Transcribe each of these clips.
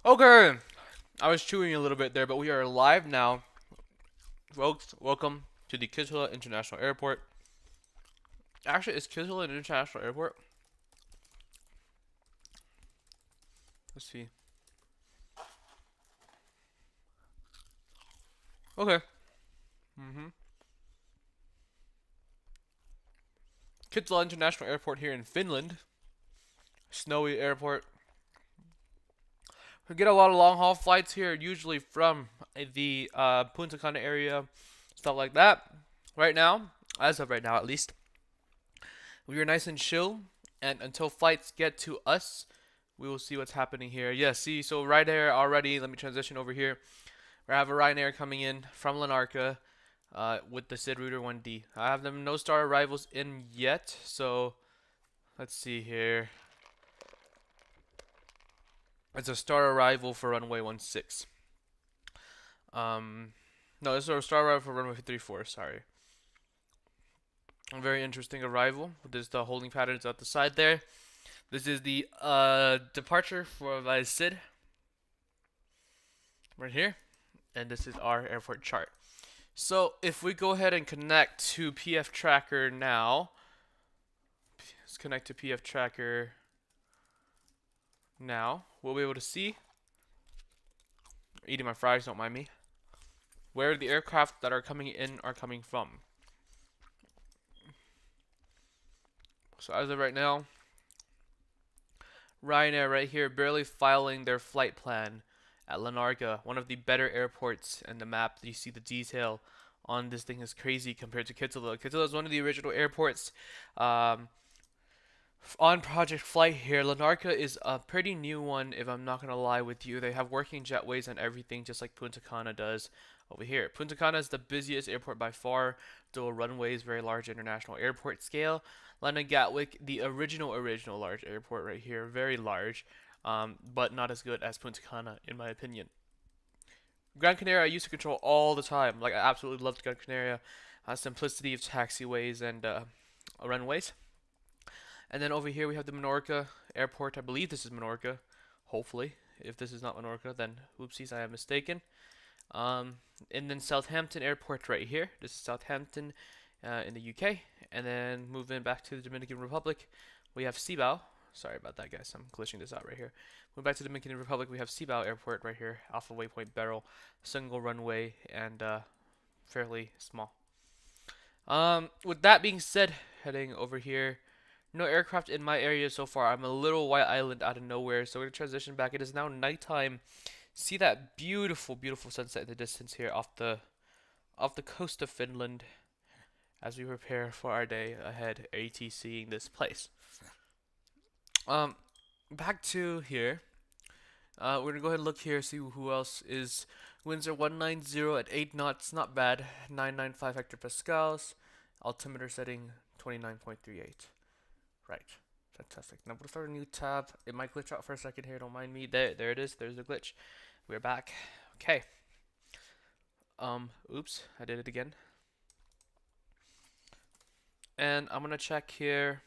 Okay, I was chewing a little bit there, but we are live now, folks. Welcome to the Kitilla International Airport. Actually, is Kitilla an international airport? Let's see. Okay. Mm-hmm. Kitilla International Airport here in Finland. Snowy airport. We get a lot of long haul flights here, usually from the Punta Cana area, stuff like that. Right now, as of right now at least, we are nice and chill, and until flights get to us, we will see what's happening here. Yeah, see, so Ryanair already. Let me transition over here. We have a Ryanair coming in from Lanarka with the SID Router 1D. I have them no star arrivals in yet, so let's see here. It's a star arrival for runway 16. Um, no, this is a star arrival for runway 34. Sorry. A very interesting arrival. There's the holding patterns at the side there. This is the departure for my SID right here, and this is our airport chart. So if we go ahead and connect to PfTracker now, let's connect to PfTracker now. We'll be able to see, eating my fries, don't mind me, where the aircraft that are coming in are coming from. So as of right now, Ryanair right here barely filing their flight plan at Lanarka, one of the better airports in the map. You see the detail on this thing is crazy compared to Kitilla. Kitilla is one of the original airports on Project Flight here. Lanarka is a pretty new one, if I'm not going to lie with you. They have working jetways and everything, just like Punta Cana does over here. Punta Cana is the busiest airport by far. Dual runways, very large international airport scale. London Gatwick, the original large airport right here, very large, but not as good as Punta Cana in my opinion. Gran Canaria I used to control all the time. Like I absolutely loved Gran Canaria. Simplicity of taxiways and runways. And then over here we have the Menorca airport. I believe this is Menorca. Hopefully. If this is not Menorca, then oopsies, I am mistaken. And then Southampton airport right here. This is Southampton in the UK. And then moving back to the Dominican Republic, we have Cibao. Sorry about that, guys. I'm glitching this out right here. Moving back to the Dominican Republic, we have Cibao airport right here. Alpha Waypoint Barrel. Single runway and fairly small. With that being said, heading over here. No aircraft in my area so far. I'm a little white island out of nowhere, so we're gonna transition back. It is now nighttime. See that beautiful, beautiful sunset in the distance here off the coast of Finland as we prepare for our day ahead, ATCing this place. Back to here. We're gonna go ahead and look here, see who else is. Winds are 190 at 8 knots, not bad. 995 hectopascals. Altimeter setting 29.38. Right. Fantastic. Now we'll start a new tab. It might glitch out for a second here. Don't mind me. There it is. There's the glitch. We're back. Okay. Oops. I did it again. And I'm gonna check here.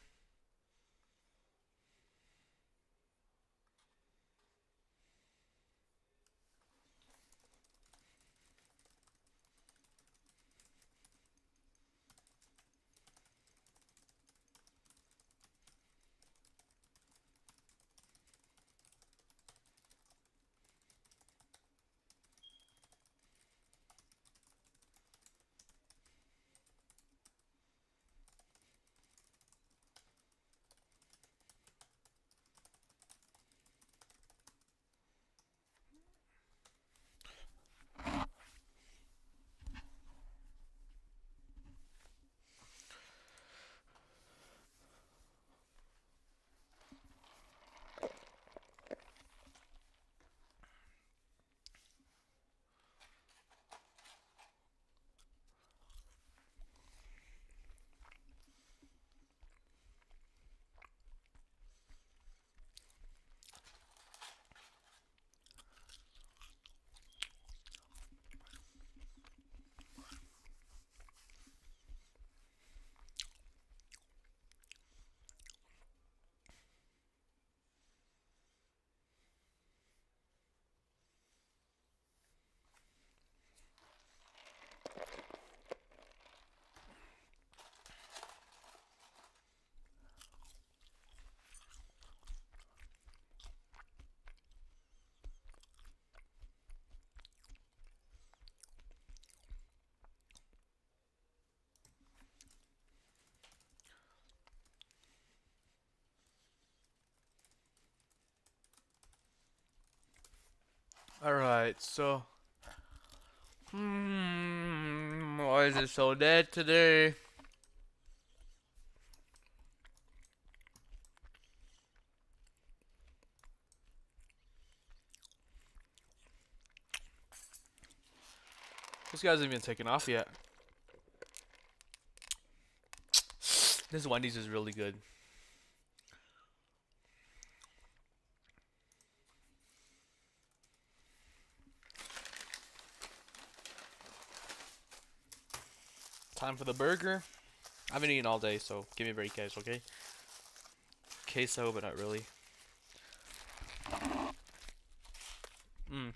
Alright, so. Why is it so dead today? This guy hasn't even taken off yet. This Wendy's is really good. Time for the burger. I've been eating all day, so give me a break, guys, okay? Queso, but not really. Mm.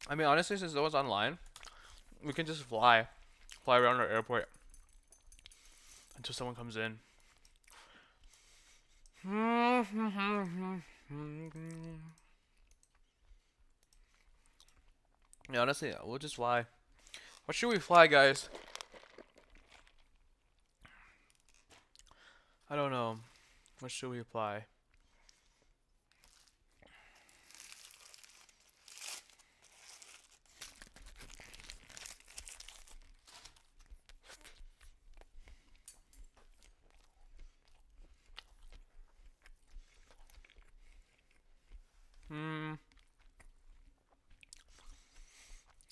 I mean, honestly, since no one's online, we can just fly around our airport until someone comes in. Yeah, honestly, we'll just fly. What should we fly, guys? I don't know. What should we fly?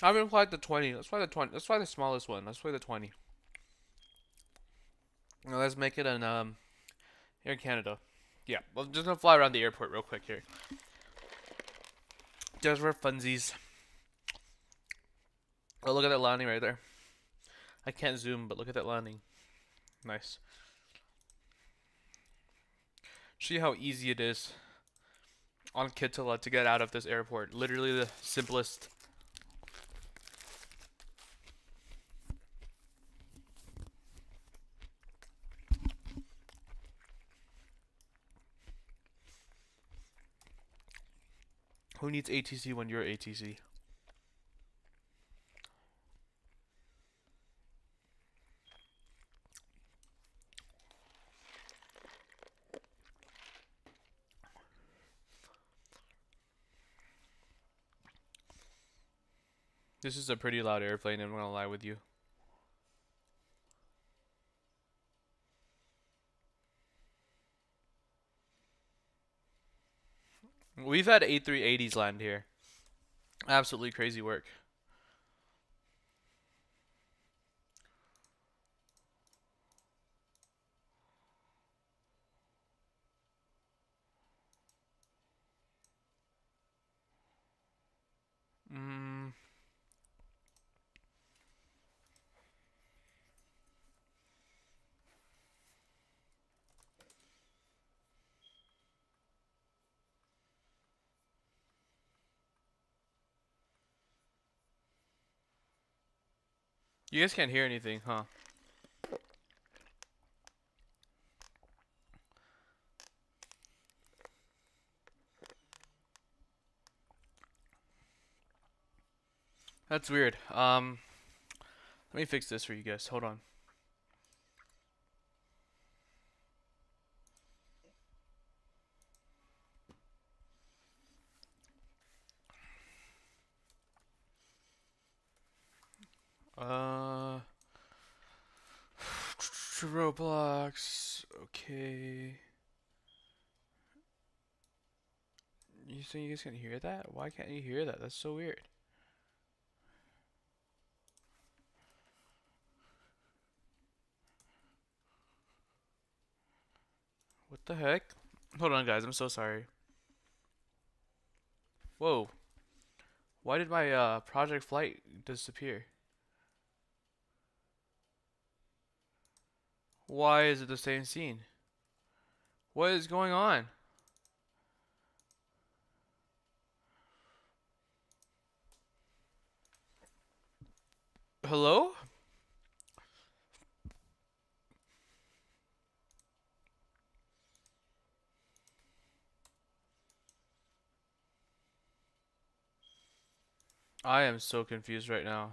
I haven't applied the 20. Let's fly the 20. Let's fly the smallest one. Let's fly the 20. Now let's make it an here in Canada. Yeah, well, just gonna fly around the airport real quick here. Just for funsies. Oh, look at that landing right there. I can't zoom, but look at that landing. Nice. See how easy it is on Kitilla to get out of this airport. Literally the simplest. Who needs ATC when you're ATC? This is a pretty loud airplane, I'm not gonna lie with you. We've had A380s land here. Absolutely crazy work. Mm. You guys can't hear anything, huh? That's weird. Let me fix this for you guys. Hold on. Uh, Roblox. Okay. You think you guys can hear that? Why can't you hear that? That's so weird. What the heck? Hold on, guys. I'm so sorry. Whoa. Why did my project flight disappear? Why is it the same scene? What is going on? Hello? I am so confused right now.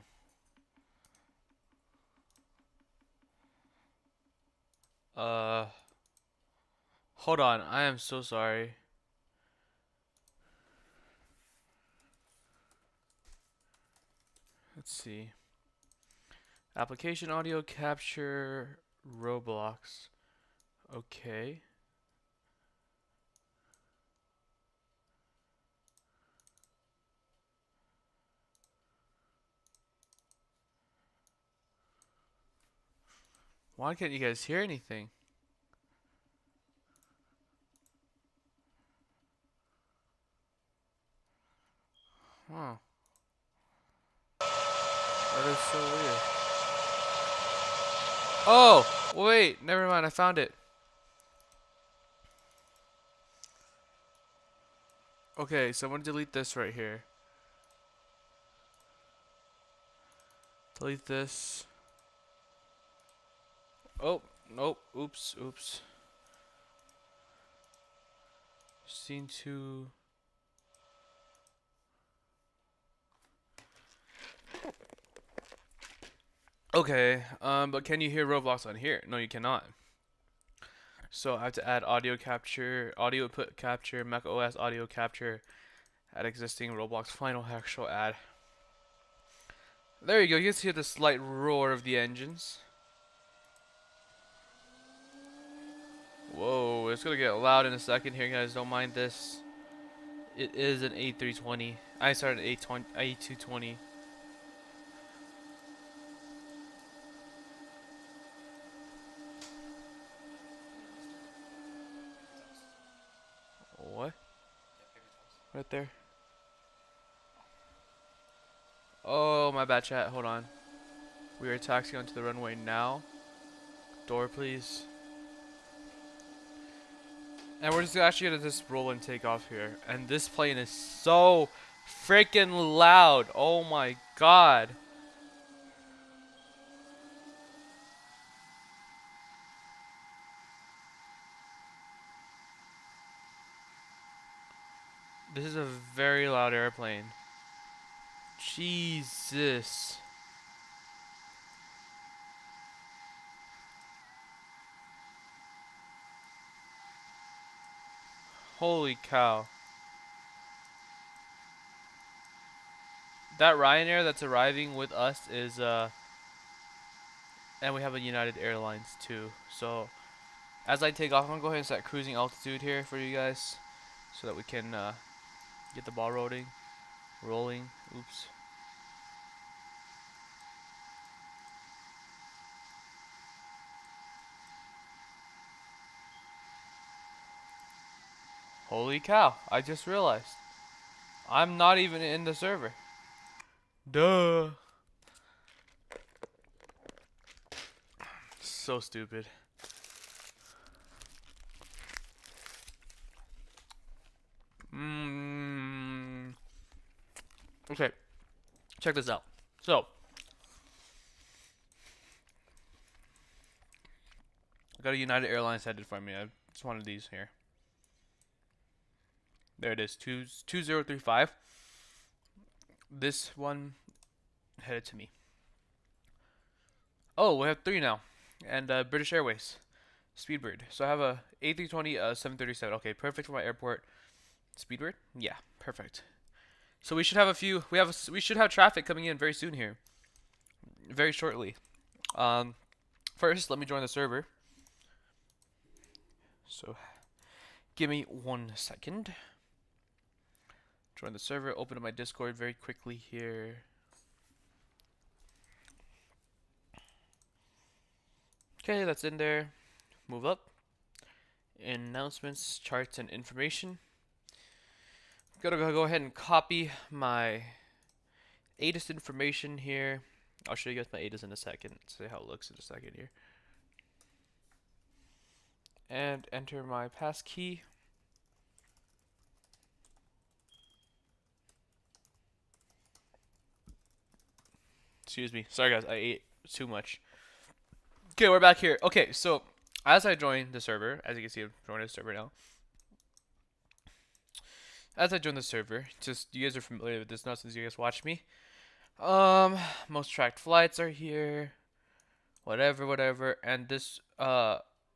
Uh, Hold on, I am so sorry. Let's see. Application audio capture ROBLOX. Okay. Why can't you guys hear anything? Huh. That is so weird. Oh, wait, never mind, I found it. Okay, so I'm gonna delete this right here. Delete this. Oh, nope, oops. Scene 2. Okay, but can you hear Roblox on here? No, you cannot. So I have to add audio capture, audio input capture, Mac OS audio capture, add existing Roblox final actual add. There you go, you can hear the slight roar of the engines. Whoa, it's gonna get loud in a second here, guys, don't mind this. It is an A320. I started an A220. What? Right there. Oh, my bad, chat. Hold on. We are taxiing onto the runway now. Door, please. And we're just actually gonna just roll and take off here. And this plane is so freaking loud. Oh my god. This is a very loud airplane. Jesus. Holy cow. That Ryanair that's arriving with us is and we have a United Airlines too. So as I take off, I'm gonna go ahead and set cruising altitude here for you guys so that we can get the ball rolling. Oops. Holy cow, I just realized. I'm not even in the server. Duh. So stupid. Okay, check this out. So, I got a United Airlines headed for me. It's one of these here. There it is, 2035. This one headed to me. Oh, we have 3 now. And British Airways, Speedbird. So I have a A320, 737. Okay, perfect for my airport. Speedbird? Yeah, perfect. So we should have a few. We should have traffic coming in very soon here, very shortly. First, let me join the server. So, give me 1 second. Join the server. Open up my Discord very quickly here. Okay, that's in there. Move up. Announcements, charts, and information. Gotta go ahead and copy my ATIS information here. I'll show you guys my ATIS in a second. See how it looks in a second here. And enter my passkey. Excuse me. Sorry guys, I ate too much. Okay, we're back here. Okay, so as I join the server, as you can see, I'm joining the server now. As I join the server, just you guys are familiar with this now since you guys watched me. Most tracked flights are here. Whatever, and this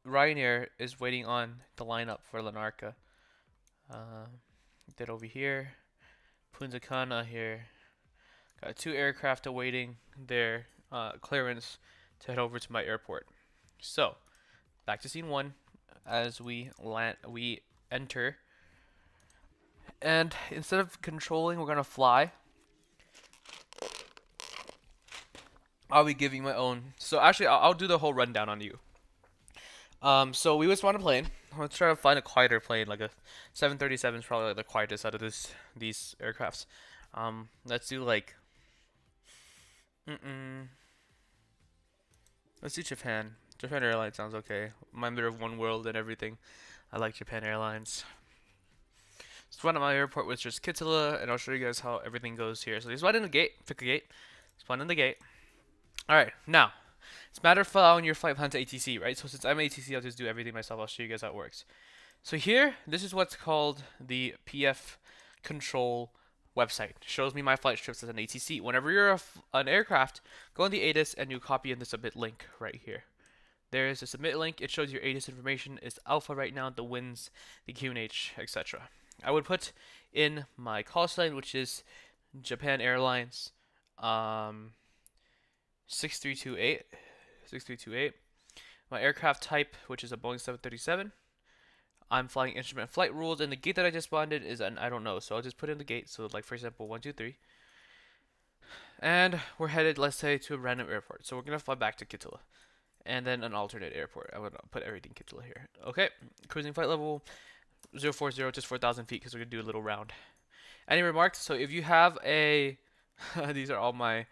Ryanair is waiting on the lineup for Lanarka. Then over here, Punta Cana here. Got two aircraft awaiting their clearance to head over to my airport. So, back to scene one as we enter. And instead of controlling, we're gonna fly. I'll be giving my own. So actually, I'll do the whole rundown on you. So we just want a plane. Let's try to find a quieter plane, like a 737 is probably like the quietest out of these aircrafts. Let's do like, let's do Japan. Japan Airlines sounds okay. Member of One World and everything. I like Japan Airlines. So one at my airport was just Kitilla, and I'll show you guys how everything goes here. So there's one in the gate. Pick a gate. There's one in the gate. All right, now it's a matter of following your flight plan to ATC, right? So since I'm ATC, I'll just do everything myself. I'll show you guys how it works. So here, this is what's called the PFcontrol website. It shows me my flight trips as an ATC. Whenever you're an aircraft, go on the ATIS and you copy in the submit link right here. There is a submit link. It shows your ATIS information. It's alpha right now, the winds, the QNH, etc. I would put in my call sign, which is Japan Airlines 6328. My aircraft type, which is a Boeing 737. I'm flying instrument flight rules, and the gate that I just responded is an I don't know, so I'll just put in the gate. So like for example, 123, and we're headed, let's say, to a random airport. So we're gonna fly back to Kitilla, and then an alternate airport. I would put everything Kitilla here. Okay, cruising flight level 040, just 4,000 feet, because we're gonna do a little round. Any remarks? So if you have a, these are all my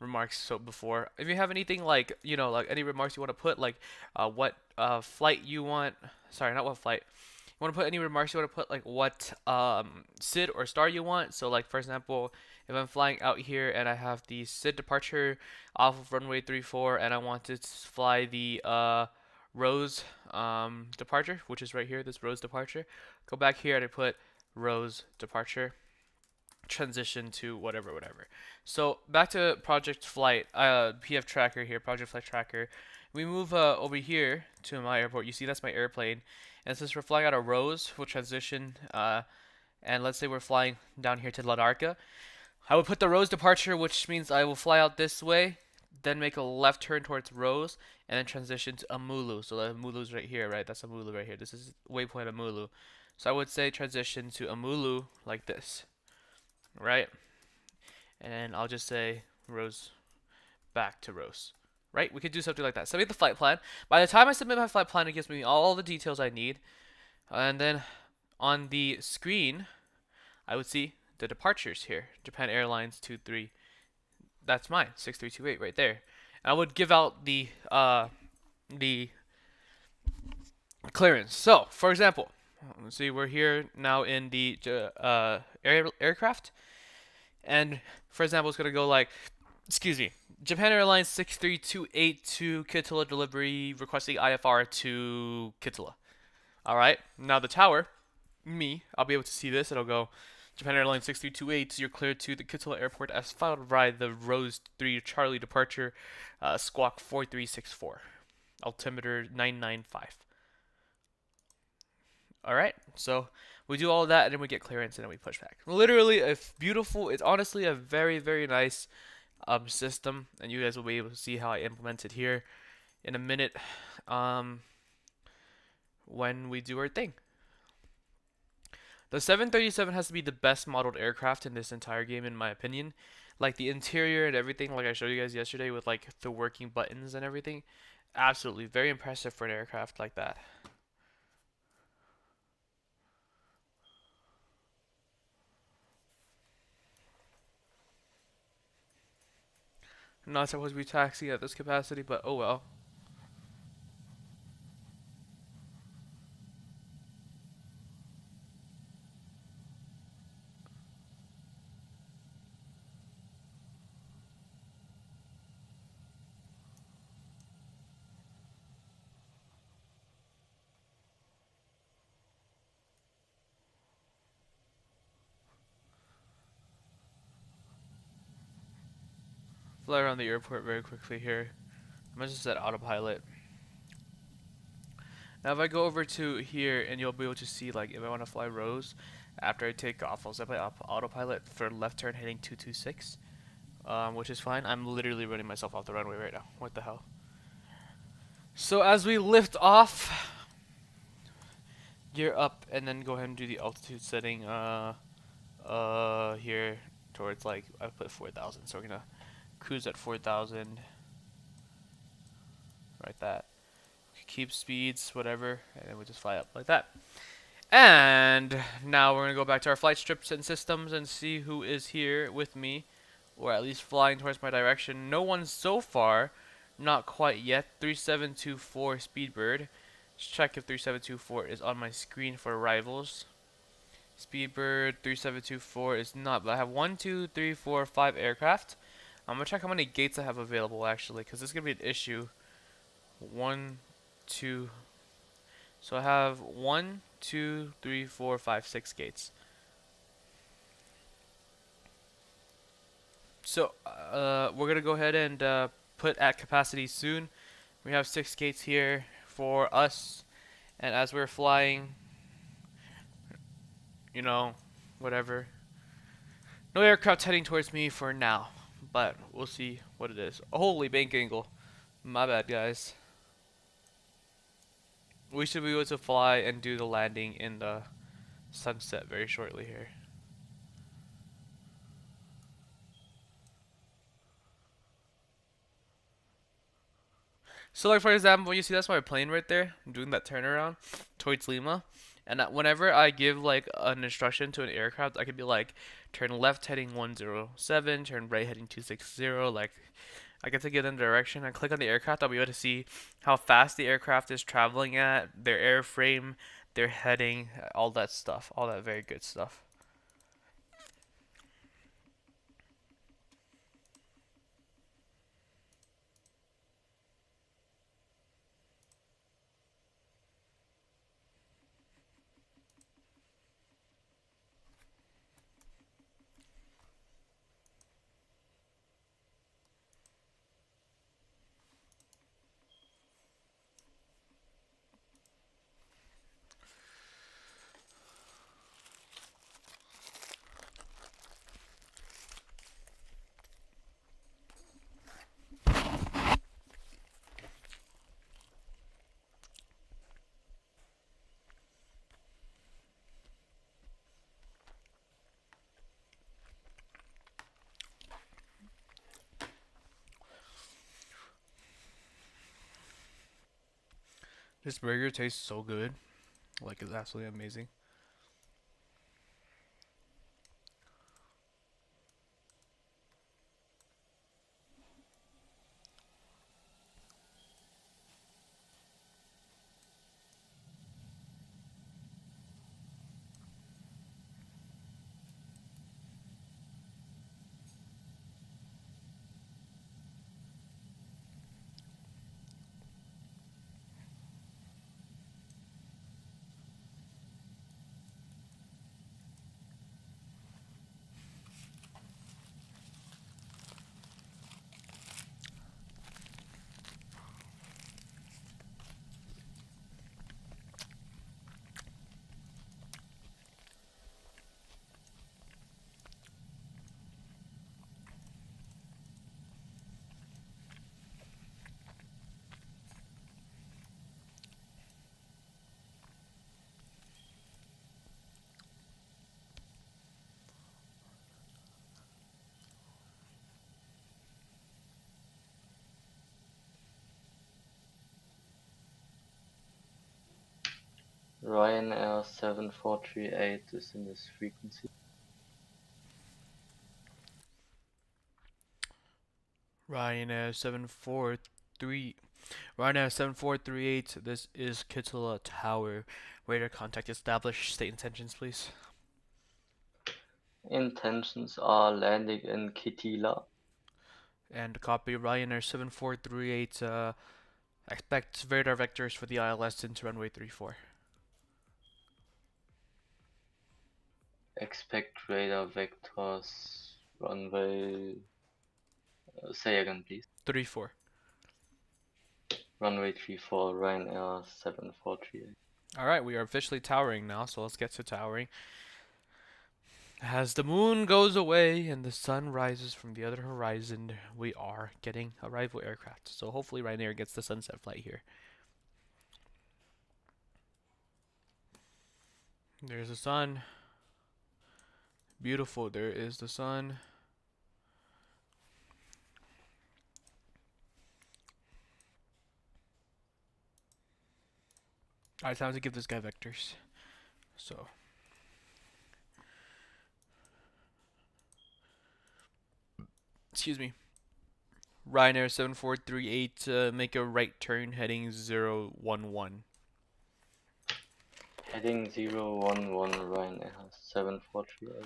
remarks so before. If you have anything like, like any remarks you want to put, like what flight you want, sorry, not what flight. You want to put any remarks you want to put, like what SID or star you want. So like for example, if I'm flying out here and I have the SID departure off of runway 34 and I want to fly the Rose departure, which is right here, this Rose departure, go back here and I put Rose departure, transition to whatever. So back to Project Flight, PfTracker here, Project Flight Tracker. We move over here to my airport. You see that's my airplane, and since we're flying out of Rose, we'll transition. And let's say we're flying down here to Lanarka. I would put the Rose departure, which means I will fly out this way, then make a left turn towards Rose, and then transition to Amulu. So Amulu's right here, right? That's Amulu right here. This is waypoint Amulu. So I would say transition to Amulu like this, right? And I'll just say Rose back to Rose, right? We could do something like that. Submit the flight plan. By the time I submit my flight plan, it gives me all the details I need. And then on the screen, I would see the departures here. Japan Airlines 23. That's mine, 6328 right there. And I would give out the clearance. So, for example, let's see, we're here now in the aircraft. And for example, it's going to go like, Japan Airlines 6328 to Kitilla delivery, requesting IFR to Kitilla. Alright, now the tower, I'll be able to see this. It'll go, Japan Airlines 6328, you're cleared to the Kitilla Airport as filed by the Rose 3 Charlie departure, squawk 4364, altimeter 995. Alright, so we do all of that and then we get clearance and then we push back. Literally, it's beautiful. It's honestly a very, very nice system, and you guys will be able to see how I implement it here in a minute when we do our thing. The 737 has to be the best modeled aircraft in this entire game, in my opinion. Like the interior and everything, like I showed you guys yesterday with like the working buttons and everything. Absolutely, very impressive for an aircraft like that. I'm not supposed to be taxiing at this capacity, but oh well. Fly around the airport very quickly here. I'm gonna just set autopilot. Now if I go over to here, and you'll be able to see, like, if I want to fly rows, after I take off, I'll set my autopilot for left turn heading 226, which is fine. I'm literally running myself off the runway right now. What the hell? So as we lift off, gear up, and then go ahead and do the altitude setting, here towards, like, I put 4,000, so we're gonna cruise at 4,000, right that. Keep speeds, whatever, and then we just fly up like that. And now we're going to go back to our flight strips and systems and see who is here with me, or at least flying towards my direction. No one so far, not quite yet. 3724 Speedbird. Let's check if 3724 is on my screen for arrivals. Speedbird 3724 is not, but I have 1, 2, 3, 4, 5 aircraft. I'm going to check how many gates I have available actually, because this is going to be an issue. 1, 2, so I have 1, 2, 3, 4, 5, 6 gates. So we're gonna go ahead and put at capacity soon. We have 6 gates here for us, and as we're flying, you know, whatever. No aircraft heading towards me for now, but we'll see what it is. Holy bank angle, my bad guys. We should be able to fly and do the landing in the sunset very shortly here. So like for example, you see that's my plane right there, I'm doing that turnaround towards Lima. And whenever I give like an instruction to an aircraft, I could be like, turn left heading 107, turn right heading 260, like I get to give them direction. I click on the aircraft, I'll be able to see how fast the aircraft is traveling at, their airframe, their heading, all that stuff, all that very good stuff. This burger tastes so good, like it's absolutely amazing. Ryanair 7438 is in this frequency. Ryanair 743 Ryanair 7438, this is Kitilla Tower. Radar contact established. State intentions, please. Intentions are landing in Kitilla. And copy Ryanair 7438, expect radar vectors for the ILS into runway 34. Expect radar vectors runway. Say again, please. 34. Runway 34, Ryanair 7438. Alright, we are officially towering now, so let's get to towering. As the moon goes away and the sun rises from the other horizon, we are getting a rival aircraft. So hopefully Ryanair gets the sunset flight here. There's the sun. Beautiful, there is the sun. Alright, time to give this guy vectors. So excuse me. Ryanair 7438, make a right turn heading 011. Heading 011, Ryanair 7438.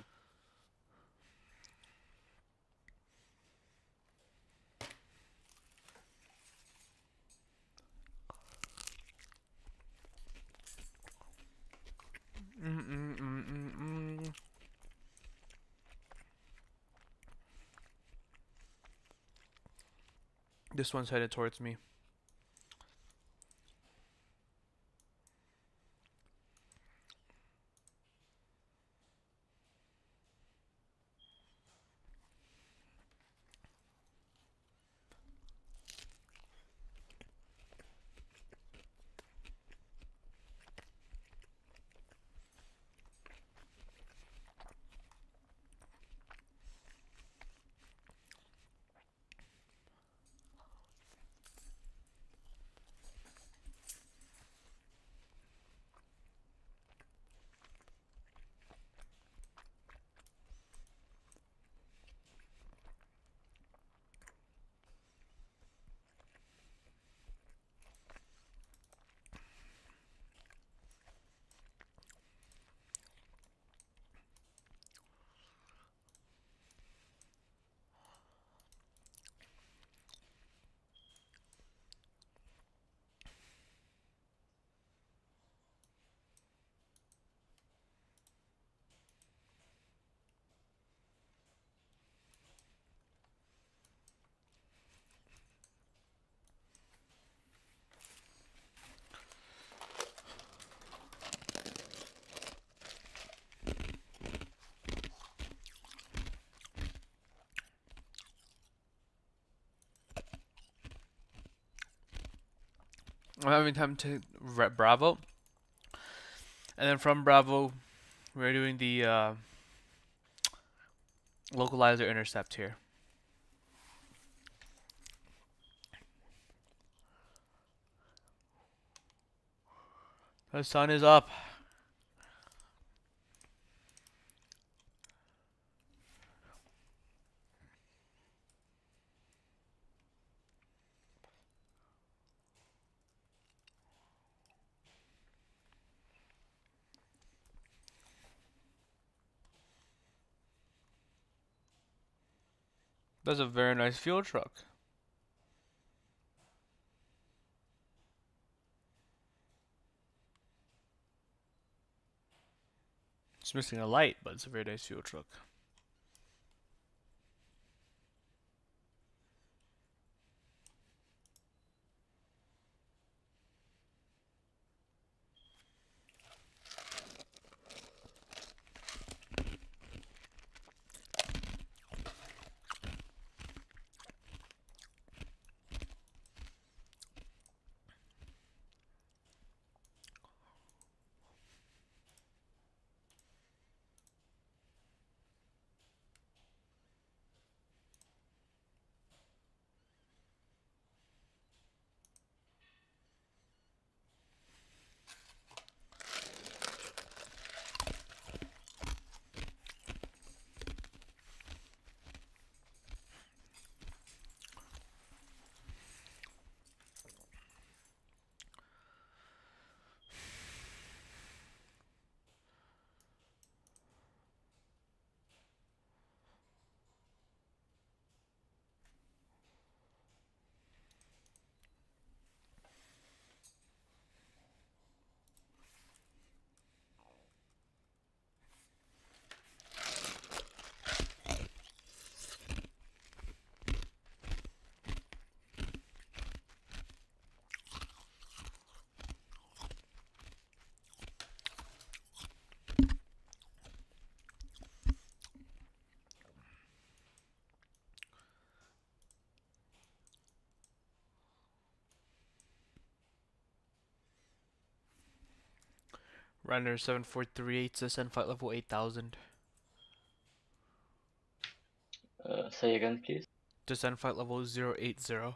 This one's headed towards me. I'm having time to Bravo, and then from Bravo, we're doing the localizer intercept here. The sun is up. That's a very nice fuel truck. It's missing a light, but it's a very nice fuel truck. Ryanair 7438, descend flight level 8000. Say again, please. Descend flight level 080.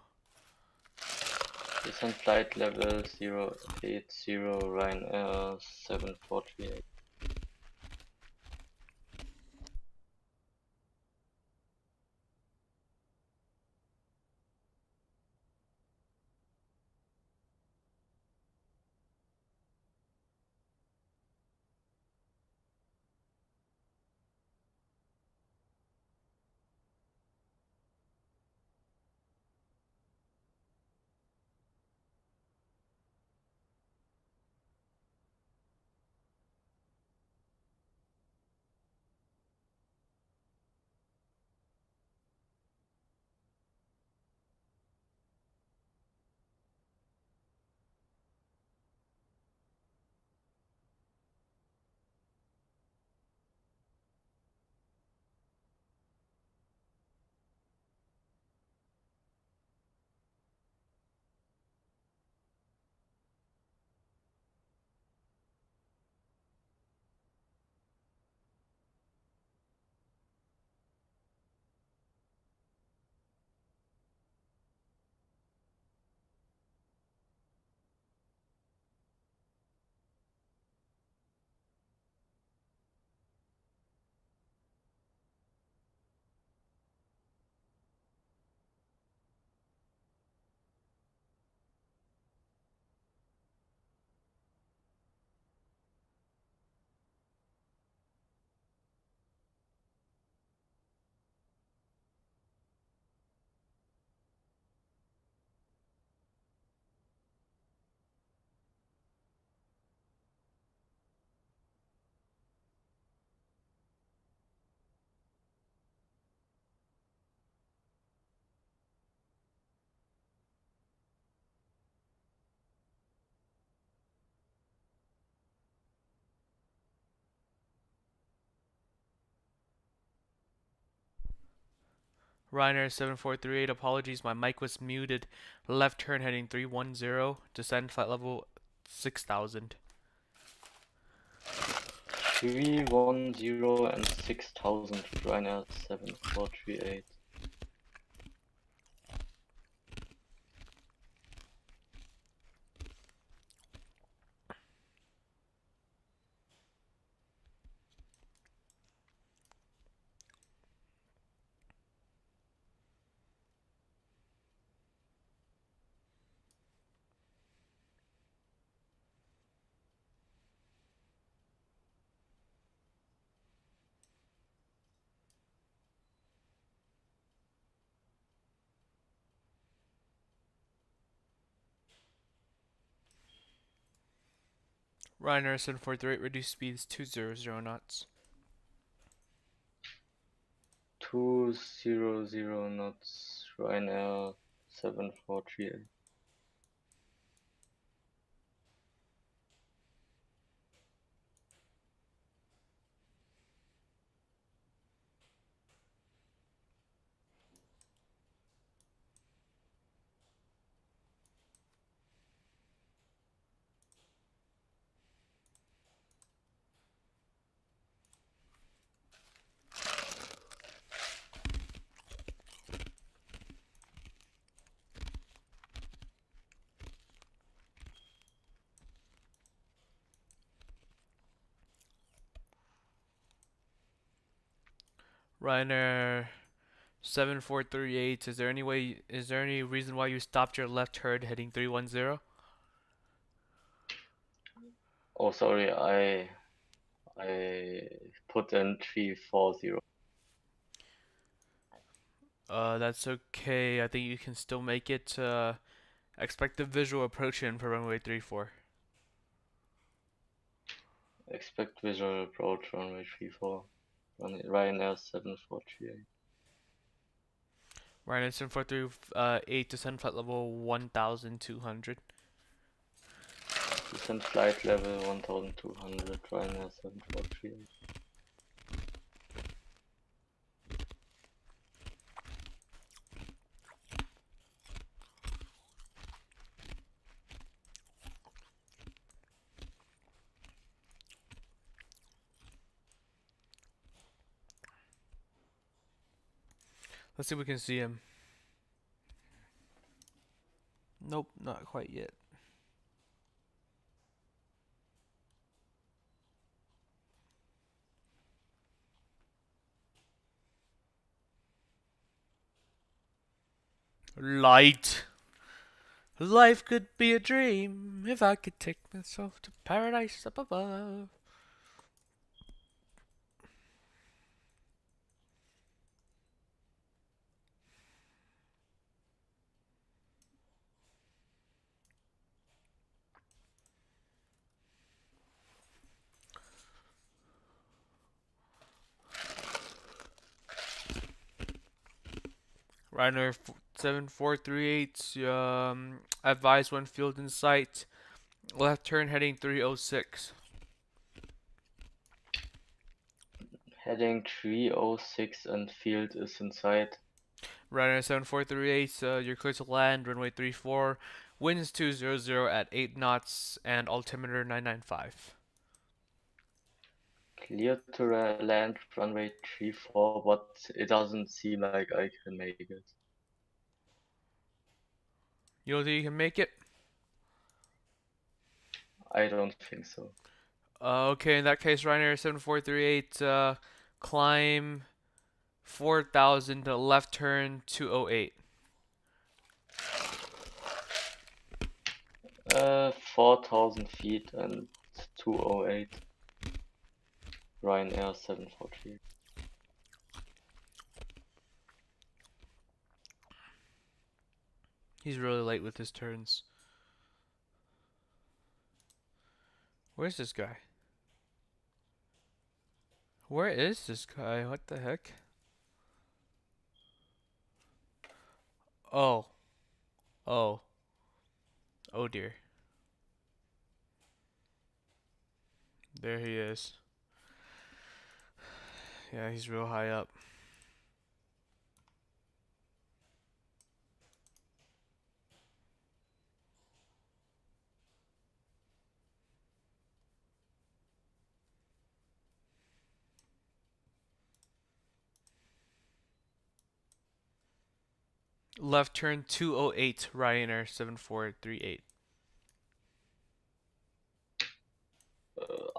Descent flight level 080, Ryanair 7438. Ryanair 7438, apologies, my mic was muted. Left turn heading 310, descend flight level 6000. 310 and 6000, Ryanair 7438. Ryanair 7438, reduce speeds 200 knots. 200 knots, Ryanair 7438. Ryanair 7438, is there any reason why you stopped your left turn heading 310? Oh, sorry, I put in 340. That's okay. I think you can still make it. Expect the visual approach in for runway 34. Expect visual approach runway 34. Ryanair 7438. Ryanair 7438, descend flight level 1200. Descent flight level 1200, Ryanair 7438. Let's see if we can see him. Nope, not quite yet. Light. Life could be a dream if I could take myself to paradise up above. Reiner 7438, advise one field in sight. Left turn heading 306. Heading 306 and field is in sight. Reiner 7438, you're clear to land, runway 34, winds 200 at 8 knots, and altimeter 995. Clear to land runway 34, but it doesn't seem like I can make it. You don't think you can make it? I don't think so. Okay, in that case, Reiner 7438, climb 4,000 to left turn 208. 4,000 feet and 208. Ryanair 743. He's really late with his turns. Where's this guy? Where is this guy? What the heck? Oh. Oh. Oh dear. There he is. Yeah, he's real high up. Left turn 208, Ryanair 7438.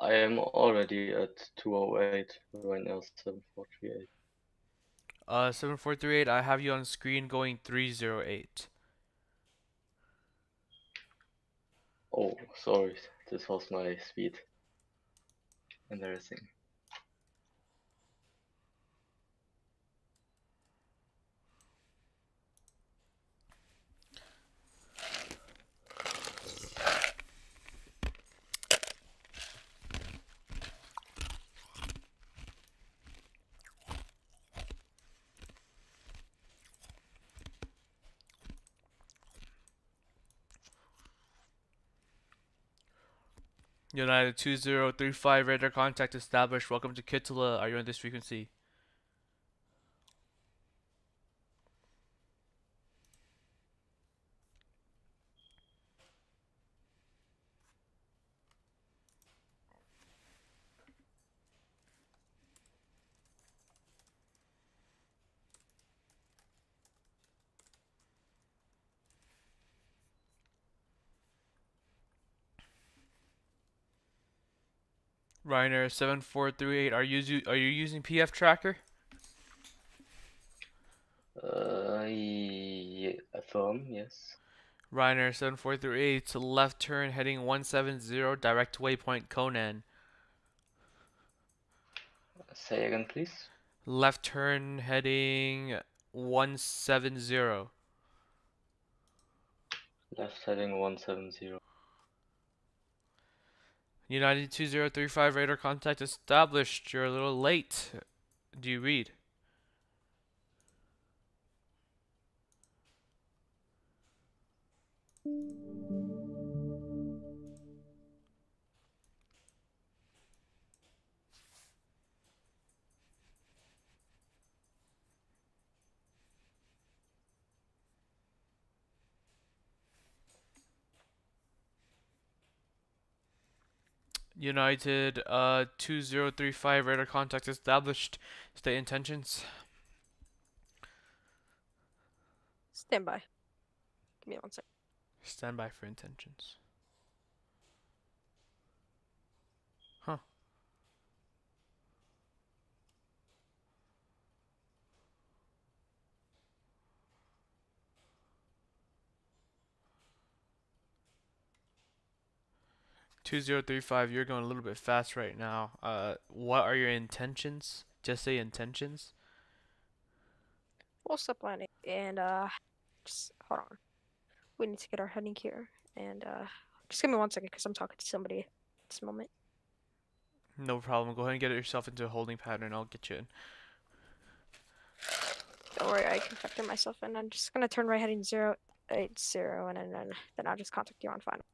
I am already at 208, Ryanair 7438. 7438, I have you on screen going 308. Oh, sorry, this was my speed. Embarrassing. United 2035, radar contact established. Welcome to Kitilla. Are you on this frequency? Ryanair 7438, are you using PfTracker? Affirm, yes. Ryanair 7438 to left turn heading 170 direct waypoint Conan. Say again, please. Left turn heading 170. Left heading 170. United 2035 radar contact established. You're a little late. Do you read? United 2035 radar contact established. State intentions. Stand by. Give me 1 second. Stand by for intentions. Huh. Two zero three five. You're going a little bit fast right now. What are your intentions? Just say intentions. We'll stop landing and just hold on. We need to get our heading here and just give me 1 second because I'm talking to somebody at this moment. No problem. Go ahead and get yourself into a holding pattern. I'll get you in. Don't worry, I confected myself and I'm just gonna turn right heading 080 and then I'll just contact you on final.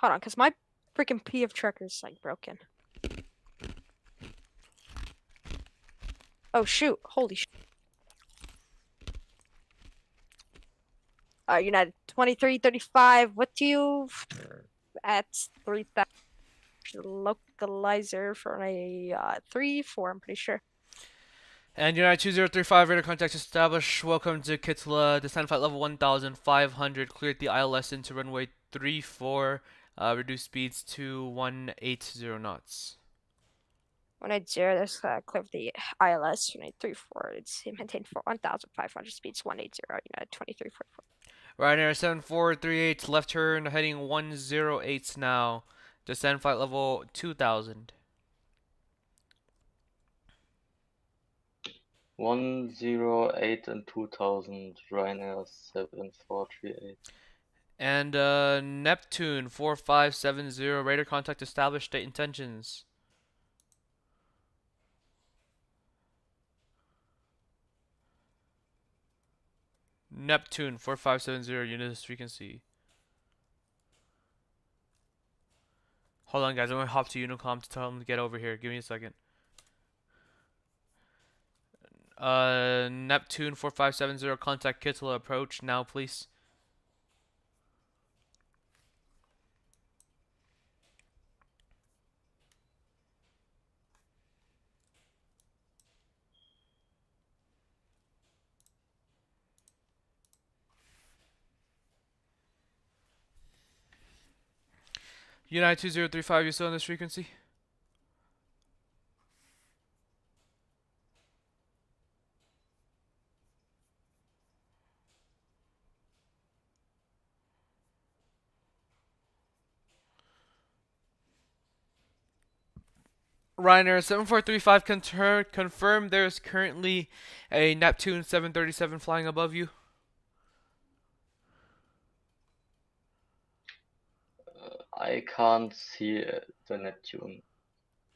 Hold on, because my freaking PfTracker is like broken. Oh shoot, holy shit. United 2335, what do you at 3000 localizer for a 3-4, I'm pretty sure. And United 2035, radar contact established. Welcome to Kitilla. Descend flight level 1500. Cleared the ILS into runway 34. Reduce speeds to 180 knots. 180, that's clear for the ILS. 134, it's maintained for 1500 speeds, 180, United 2344. Ryanair 7438, left turn, heading 108 now. Descend flight level 2000. 108 and 2000, Ryanair 7438. And Neptune 4570, radar contact established, state intentions. Neptune 4570, unit frequency. Hold on, guys. I'm gonna hop to Unicom to tell them to get over here. Give me a second. Neptune 4570, contact Kitilla, approach now, please. United 2035, you still on this frequency? Ryanair 7435, confirm there is currently a Neptune 737 flying above you. I can't see the Neptune.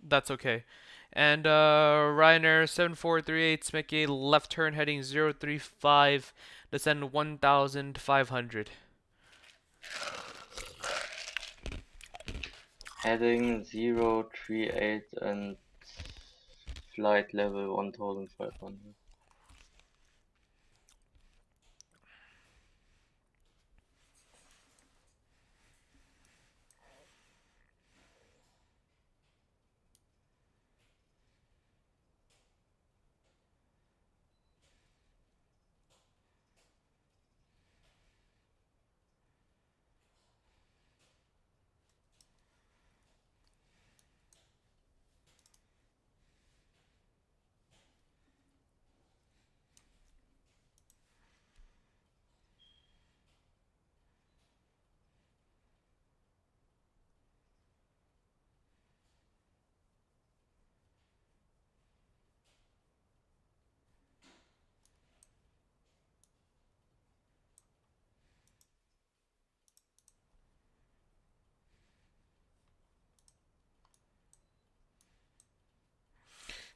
That's okay. And Ryanair 7438, make a left turn heading 035, descend 1500. Heading 038 and flight level 1500.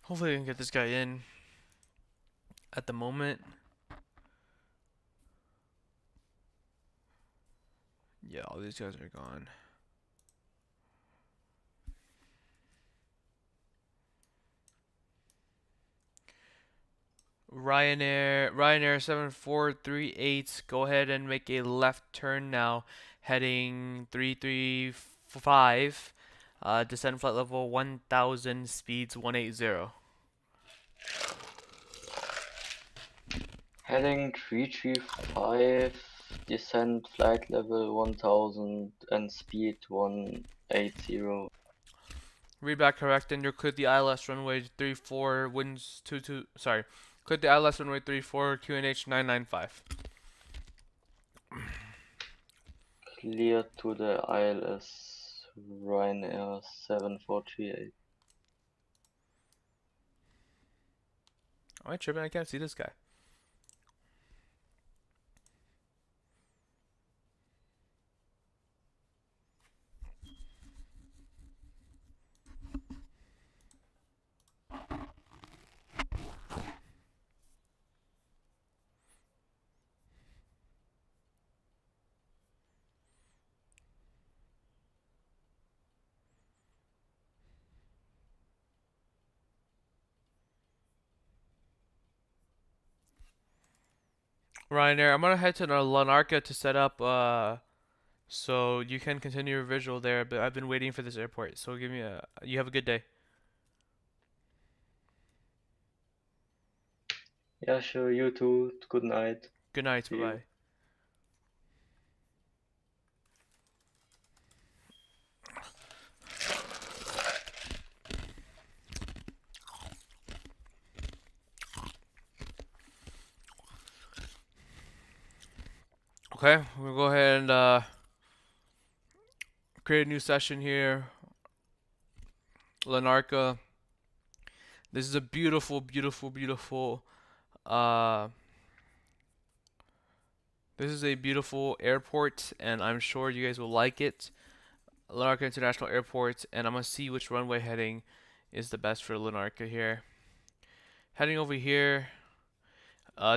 Hopefully, I can get this guy in. At the moment, yeah, all these guys are gone. Ryanair 7438, go ahead and make a left turn now, heading 335. Descend flight level 1000, speeds 180. Heading 335, descent flight level 1000 and speed 180. Read back correct, and you're cleared the ILS runway 34, winds 22, sorry. Cleared the ILS runway 34, QNH 995. Clear to the ILS Ryanair 7438. Am I tripping? I can't see this guy. Ryanair, I'm gonna head to Lanarka to set up, so you can continue your visual there, but I've been waiting for this airport, so you have a good day. Yeah, sure, you too. Good night. Good night, See bye you. bye. Okay, we'll go ahead and create a new session here. Lanarka. This is a beautiful, beautiful, beautiful. Uh, this is a beautiful airport, and I'm sure you guys will like it. Lanarka International Airport, and I'm gonna see which runway heading is the best for Lanarka here. Heading over here.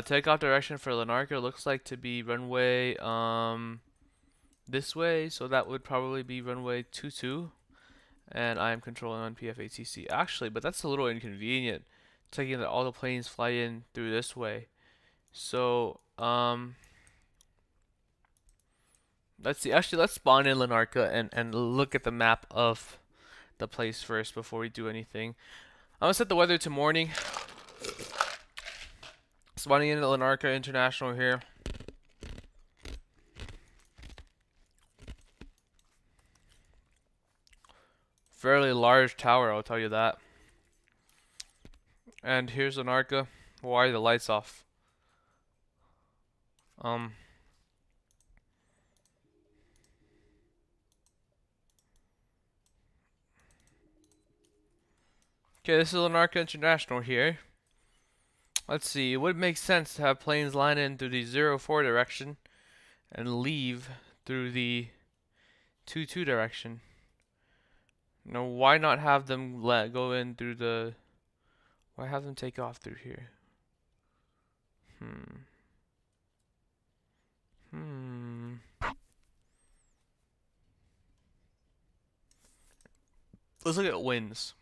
Takeoff direction for Lanarka looks like to be runway this way, so that would probably be runway 22. And I am controlling on PFATC. Actually, but that's a little inconvenient, taking that all the planes fly in through this way. So, let's see. Actually, let's spawn in Lanarka and look at the map of the place first before we do anything. I'm gonna set the weather to morning. Spawning in at Lanarka International here. Fairly large tower, I'll tell you that. And here's Lanarka. Why are the lights off? Okay, this is Lanarka International here. Let's see, it would make sense to have planes line in through the 04 direction and leave through the 22 direction. Now, why not have them go in through the... Why have them take off through here? Let's look at winds.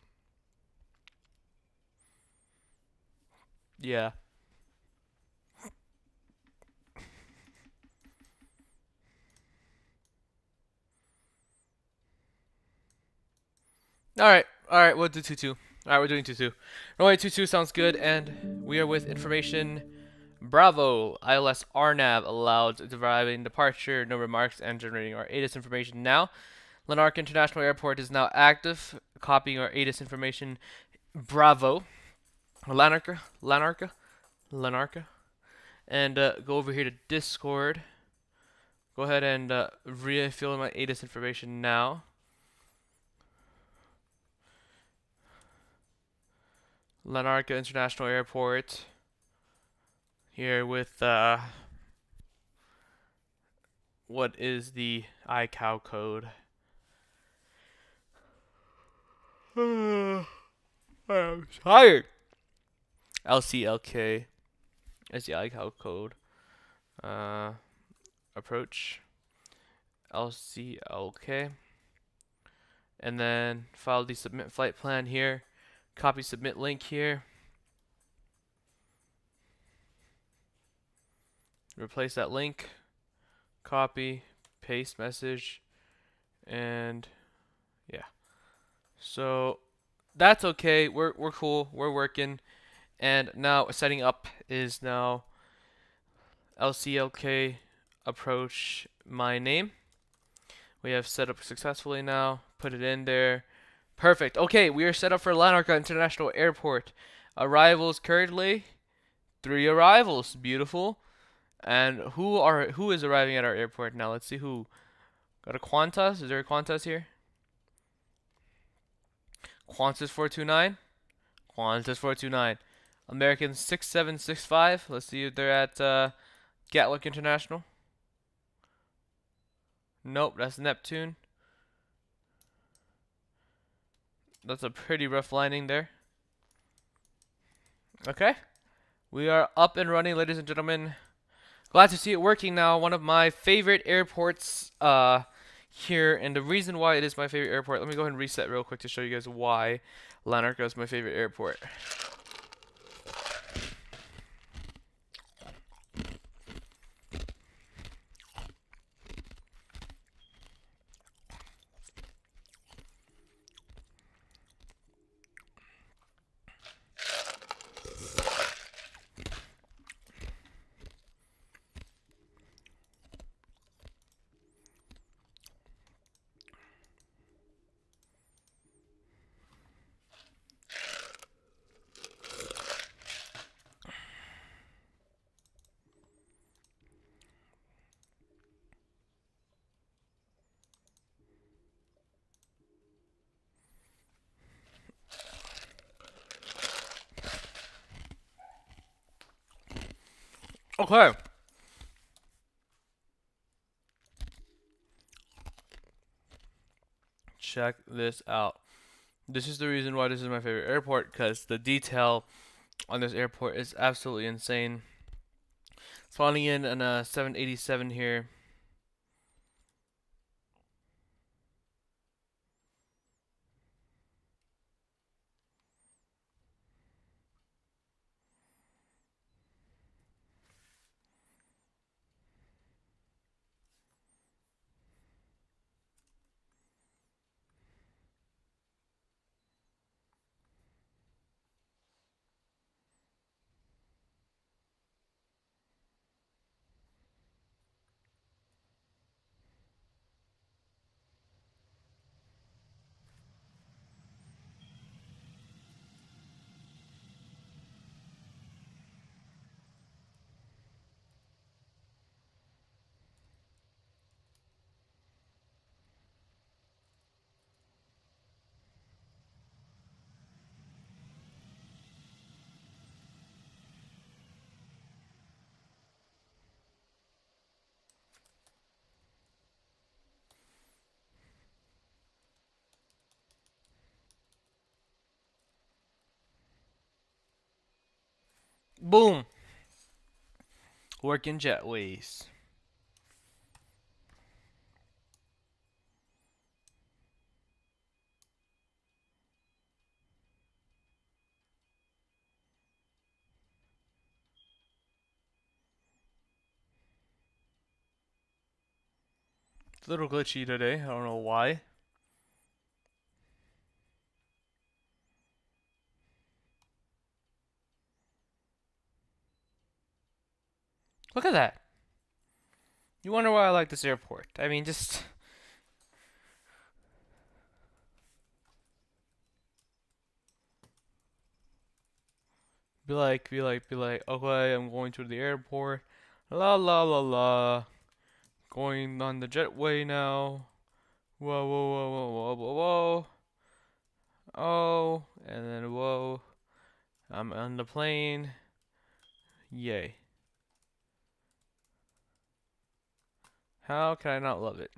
Yeah. Alright, we'll do 2-2. Alright, we're doing 2-2. Runway 22 sounds good, and we are with information. Bravo, ILS RNAV allowed deriving departure, no remarks, and generating our ATIS information now. Lanark International Airport is now active, copying our ATIS information. Bravo. Lanarka. And go over here to Discord. Go ahead and refill my ATIS information now. Lanarka International Airport. Here with what is the ICAO code? I'm tired. LCLK is the ICAO code. Approach LCLK, and then file the submit flight plan here. Copy submit link here. Replace that link. Copy, paste message, and yeah. So that's okay. We're cool. We're working, And now setting up is now LCLK approach my name. We have set up successfully now. Put it in there. Perfect. Okay, we are set up for Lanarka International Airport. Arrivals currently 3 arrivals. Beautiful. And who is arriving at our airport now? Let's see who. Got a Qantas? Is there a Qantas here? Qantas 429. Qantas 429. American 6765. Let's see if they're at Gatwick International. Nope, that's Neptune. That's a pretty rough landing there. Okay. We are up and running, ladies and gentlemen. Glad to see it working now. One of my favorite airports here, and the reason why it is my favorite airport, let me go ahead and reset real quick to show you guys why Lanarka is my favorite airport. Okay. Check this out. This is the reason why this is my favorite airport, because the detail on this airport is absolutely insane. Flying in on a 787 here. Boom. Working jetways. It's a little glitchy today. I don't know why. Look at that. You wonder why I like this airport. I mean, just be like, okay, I'm going to the airport. La la la la. Going on the jetway now. Whoa, whoa, whoa, whoa, whoa, whoa, whoa. Oh, and then whoa. I'm on the plane. Yay. How can I not love it?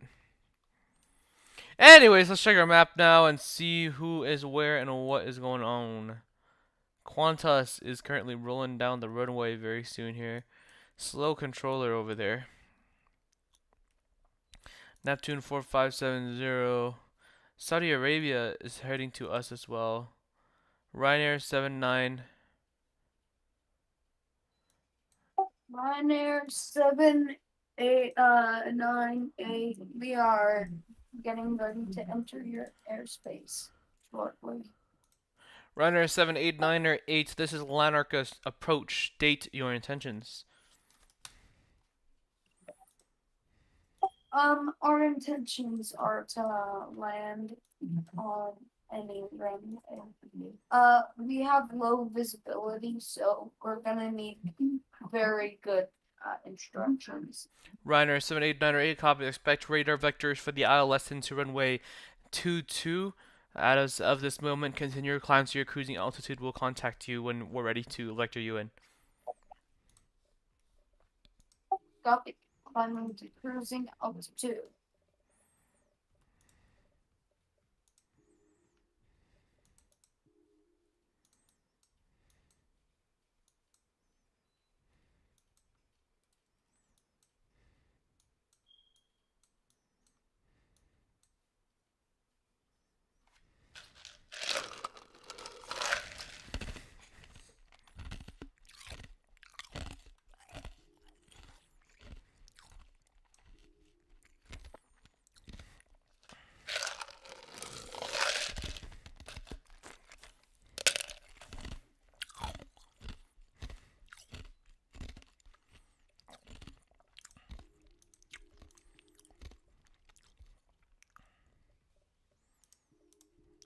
Anyways, let's check our map now and see who is where and what is going on. Qantas is currently rolling down the runway very soon here. Slow controller over there. Neptune 4570. Saudi Arabia is heading to us as well. Ryanair 79. Ryanair 798 we are getting ready to enter your airspace shortly. Ryanair 789 this is Lanark's approach. State your intentions. Our intentions are to land on any runway. We have low visibility, so we're gonna need very good instructions. Ryanair 789 copy. Expect radar vectors for the ILS into runway 22. As of this moment, continue your climb to your cruising altitude. We'll contact you when we're ready to vector you in. Copy. Climbing to cruising altitude.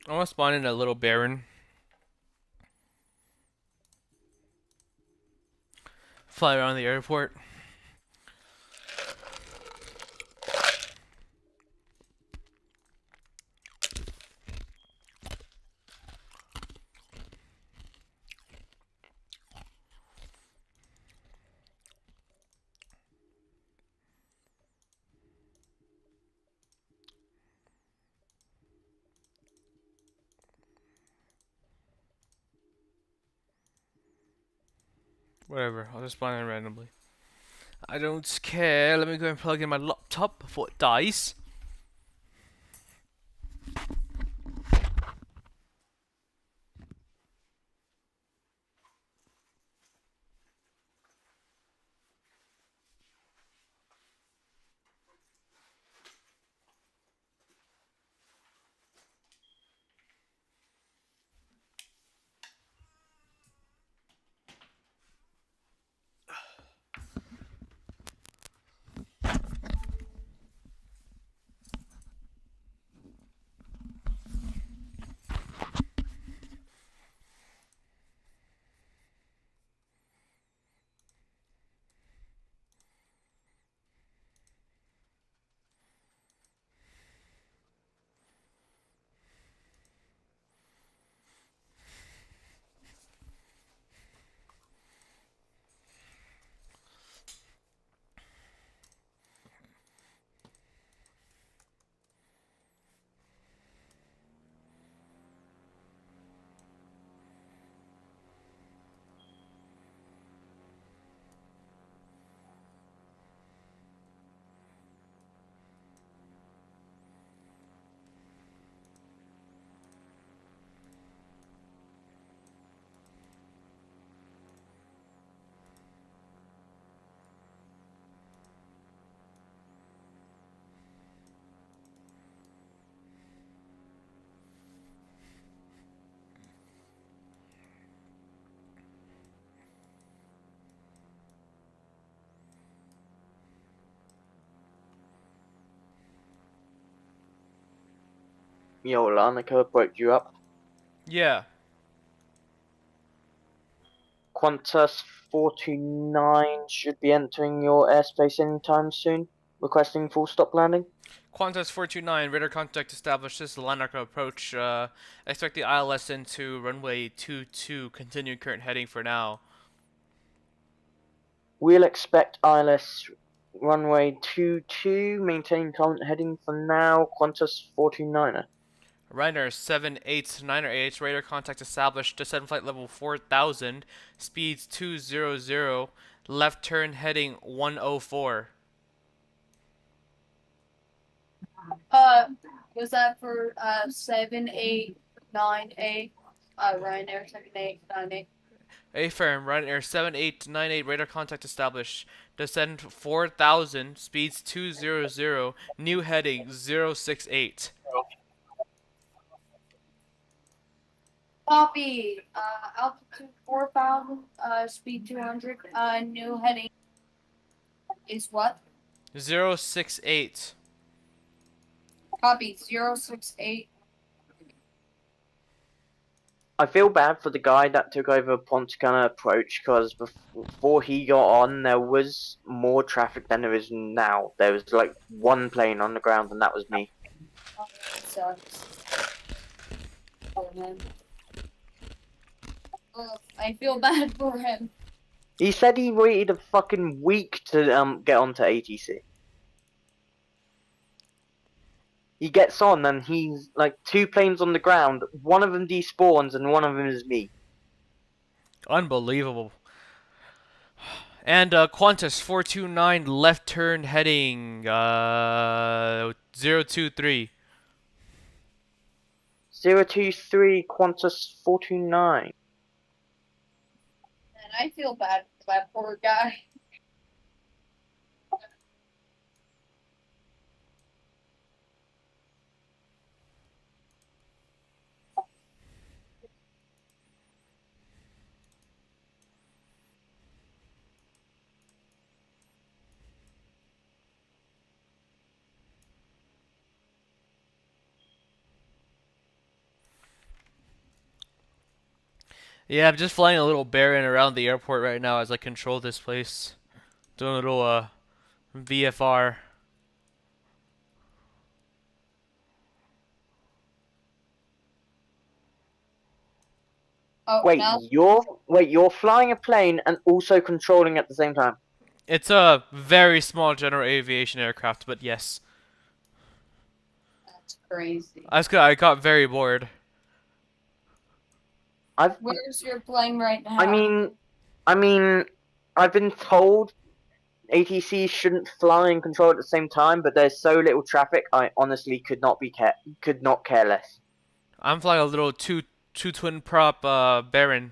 I want to spawn in a little Baron. Fly around the airport. Whatever, I'll just spawn in randomly. I don't care. Let me go and plug in my laptop before it dies. Yo, Lanica broke you up. Yeah. Qantas 49 should be entering your airspace anytime soon, requesting full stop landing. Qantas 429, radar contact established. This is the Lanark approach. Expect the ILS into runway 22. Continue current heading for now. We'll expect ILS runway 22, maintain current heading for now, Qantas 49er. Ryanair 789 radar contact established. Descend flight level 4000. Speeds 200. Left turn heading 104. Was that for 7898? Ryanair 7898. Affirm, Ryanair 7898 radar contact established. Descend 4000. Speeds 200. New heading 068. Copy. Altitude 4,000. Speed 200. New heading is what? 068. Copy 068. I feel bad for the guy that took over Pontcana approach because before he got on, there was more traffic than there is now. There was like one plane on the ground, and that was me. Oh, that sucks. Oh, man. Ugh, I feel bad for him. He said he waited a fucking week to get onto ATC. He gets on and he's like 2 planes on the ground. One of them despawns and one of them is me. Unbelievable. And Qantas 429 left turn heading 023. 023 Qantas 429. And I feel bad for that poor guy. Yeah, I'm just flying a little Baron around the airport right now as I control this place. Doing a little VFR. Oh, Wait, now you're flying a plane and also controlling at the same time. It's a very small general aviation aircraft, but yes. that's crazy. I got very bored. Where's your plane right now? I mean, I've been told ATC shouldn't fly and control at the same time, but there's so little traffic, I honestly could not care less. I'm flying a little two twin prop Baron.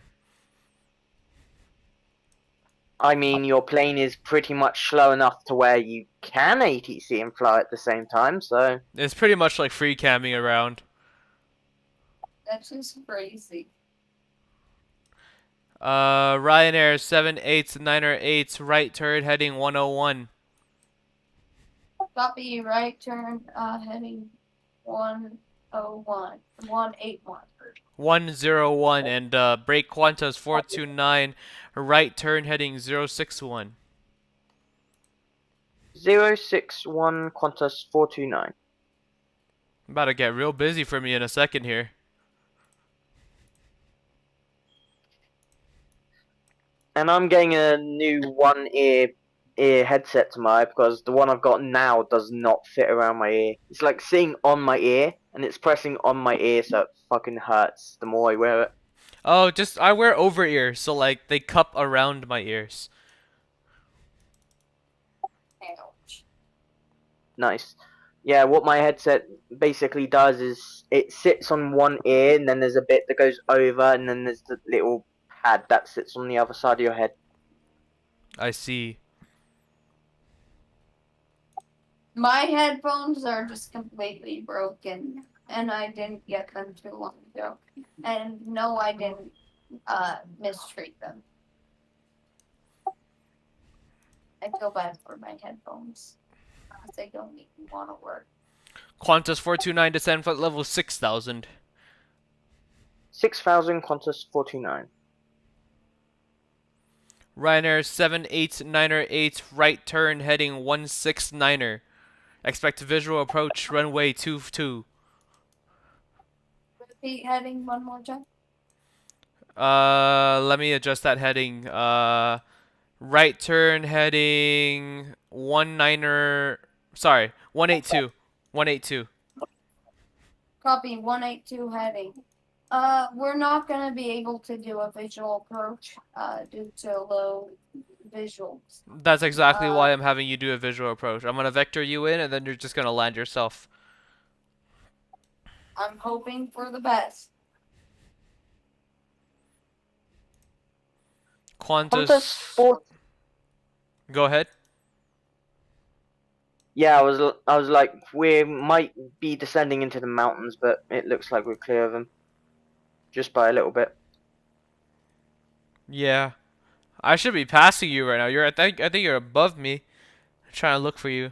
I mean, your plane is pretty much slow enough to where you can ATC and fly at the same time, so... It's pretty much like free camming around. That's just crazy. Ryanair 789er8 right turret heading 101. Copy, right turn, heading 101. 181. 101 and break Qantas 429 right turn heading 061. 061 Qantas 429. About to get real busy for me in a second here. And I'm getting a new one ear headset tomorrow because the one I've got now does not fit around my ear. It's like sitting on my ear and it's pressing on my ear, so it fucking hurts the more I wear it. Oh, just I wear over ears, so like they cup around my ears. Ouch. Nice. Yeah, what my headset basically does is it sits on one ear and then there's a bit that goes over and then there's the little pad that sits on the other side of your head. I see. My headphones are just completely broken, and I didn't get them too long ago. And no, I didn't mistreat them. I feel bad for my headphones because they don't even want to work. Qantas 429 descend flight level 6000. 6000 Qantas 429. Ryanair 789er8 right turn heading 169er. Expect visual approach runway 22. Repeat heading one more time. Let me adjust that heading. Right turn heading 182. 182. Copy 182 heading. We're not going to be able to do a visual approach due to low visuals. That's exactly why I'm having you do a visual approach. I'm gonna vector you in, and then you're just gonna land yourself. I'm hoping for the best. Qantas 4... Go ahead. Yeah, I was like, we might be descending into the mountains, but it looks like we're clear of them. just by a little bit. Yeah. I should be passing you right now. I think you're above me. I'm trying to look for you.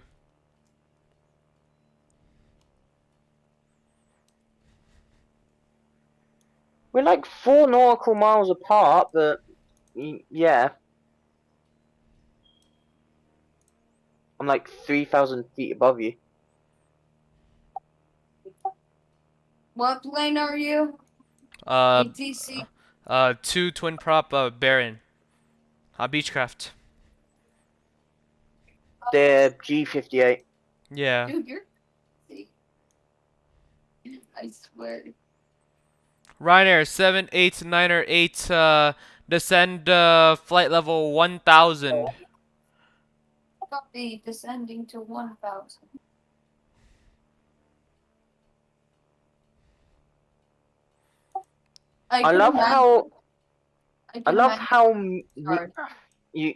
We're like 4 nautical miles apart, but yeah. I'm like 3,000 feet above you. What plane are you? Uh, ATC. 2 twin prop Baron. Beechcraft. They're G58. Yeah. Dude, you're. I swear. Ryanair 789er 8 descend flight level 1000. Copy. Descending to 1,000. I love how I love how you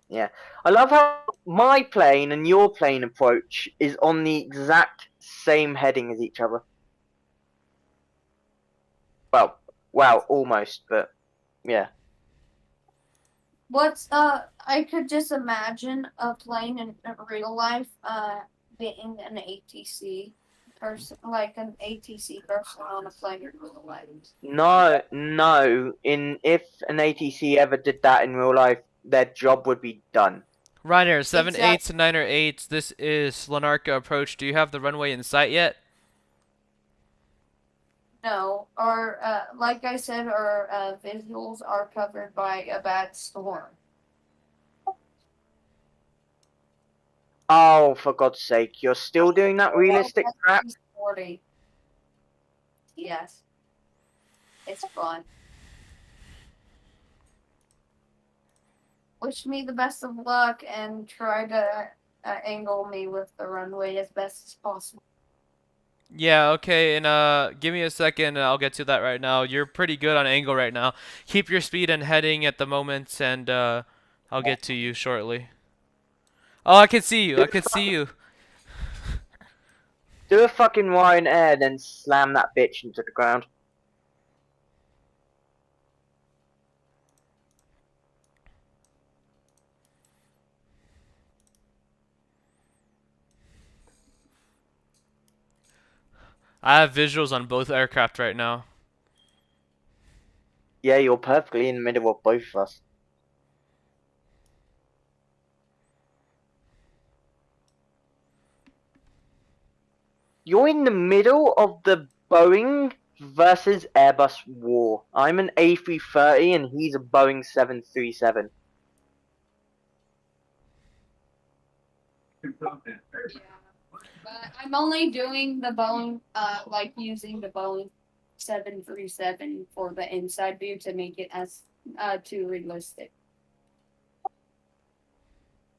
yeah. I love how my plane and your plane approach is on the exact same heading as each other. Well, almost, but yeah. I could just imagine a plane in real life being an ATC person, like an ATC person on a plane in real life. No. If an ATC ever did that in real life, their job would be done. Ryanair 789er 8. This is Lanarka approach. Do you have the runway in sight yet? No, like I said, our visuals are covered by a bad storm. Oh, for God's sake, you're still doing that realistic crap? 40. Yes. It's fun. Wish me the best of luck and try to angle me with the runway as best as possible. Yeah, okay, and give me a second and I'll get to that right now. You're pretty good on angle right now. Keep your speed and heading at the moment and I'll get to you shortly. Oh, I can see you. I can see you. Do a fucking Ryanair, then slam that bitch into the ground. I have visuals on both aircraft right now. Yeah, you're perfectly in the middle of both of us. You're in the middle of the Boeing versus Airbus war. I'm an A330 and he's a Boeing 737. But I'm only doing the Boeing, like using the Boeing 737 for the inside view to make it as too realistic.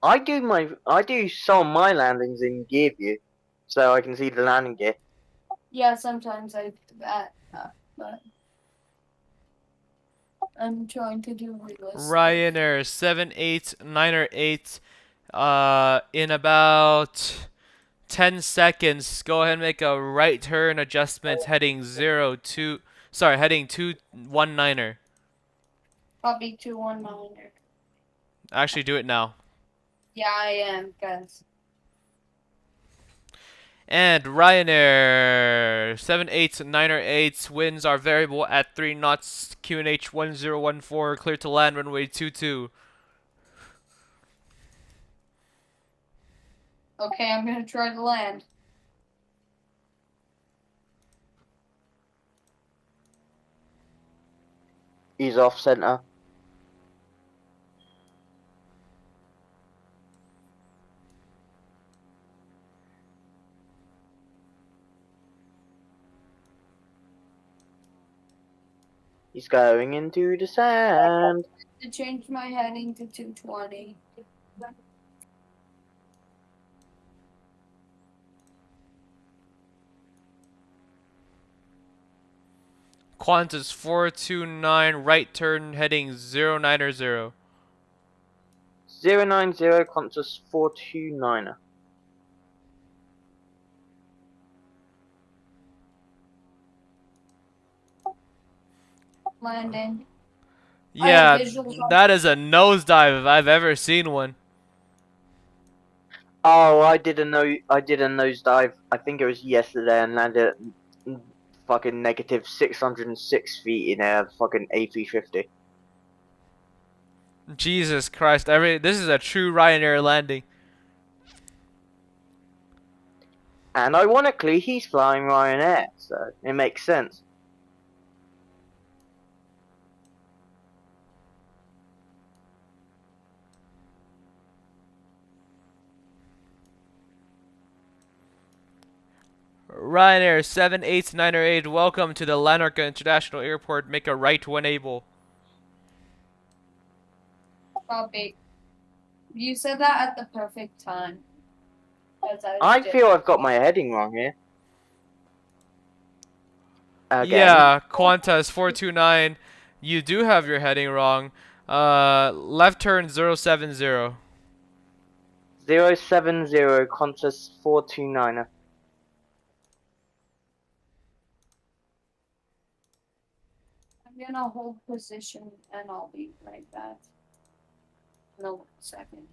I do some of my landings in gear view, so I can see the landing gear. Yeah, sometimes I do that, but I'm trying to do realistic. Ryanair 789er 8 in about 10 seconds. Go ahead and make a right turn adjustment heading 219er. Probably 219er. Actually do it now. Yeah, I am, guys. And Ryanair 789er 8 winds are variable at 3 knots. QNH 1014 clear to land runway 22. Okay, I'm gonna try to land. He's off center. He's going into the sand. To change my heading to 220. Qantas 429 right turn heading 090. 090 Qantas 429er. landing. I Yeah, have visuals on. that is a nosedive if I've ever seen one. Oh, I did a nosedive. I think it was yesterday and landed at fucking negative 606 feet in a fucking A350. Jesus Christ! This is a true Ryanair landing. And ironically, he's flying Ryanair, so it makes sense. Ryanair 78908, welcome to the Lanark International Airport. Make a right when able. Copy. You said that at the perfect time. As I was I doing. feel I've got my heading wrong here. Again. Yeah, Qantas 429. You do have your heading wrong. Left turn 070. 070 Qantas 429er. I'm gonna hold position and I'll be right back. No second.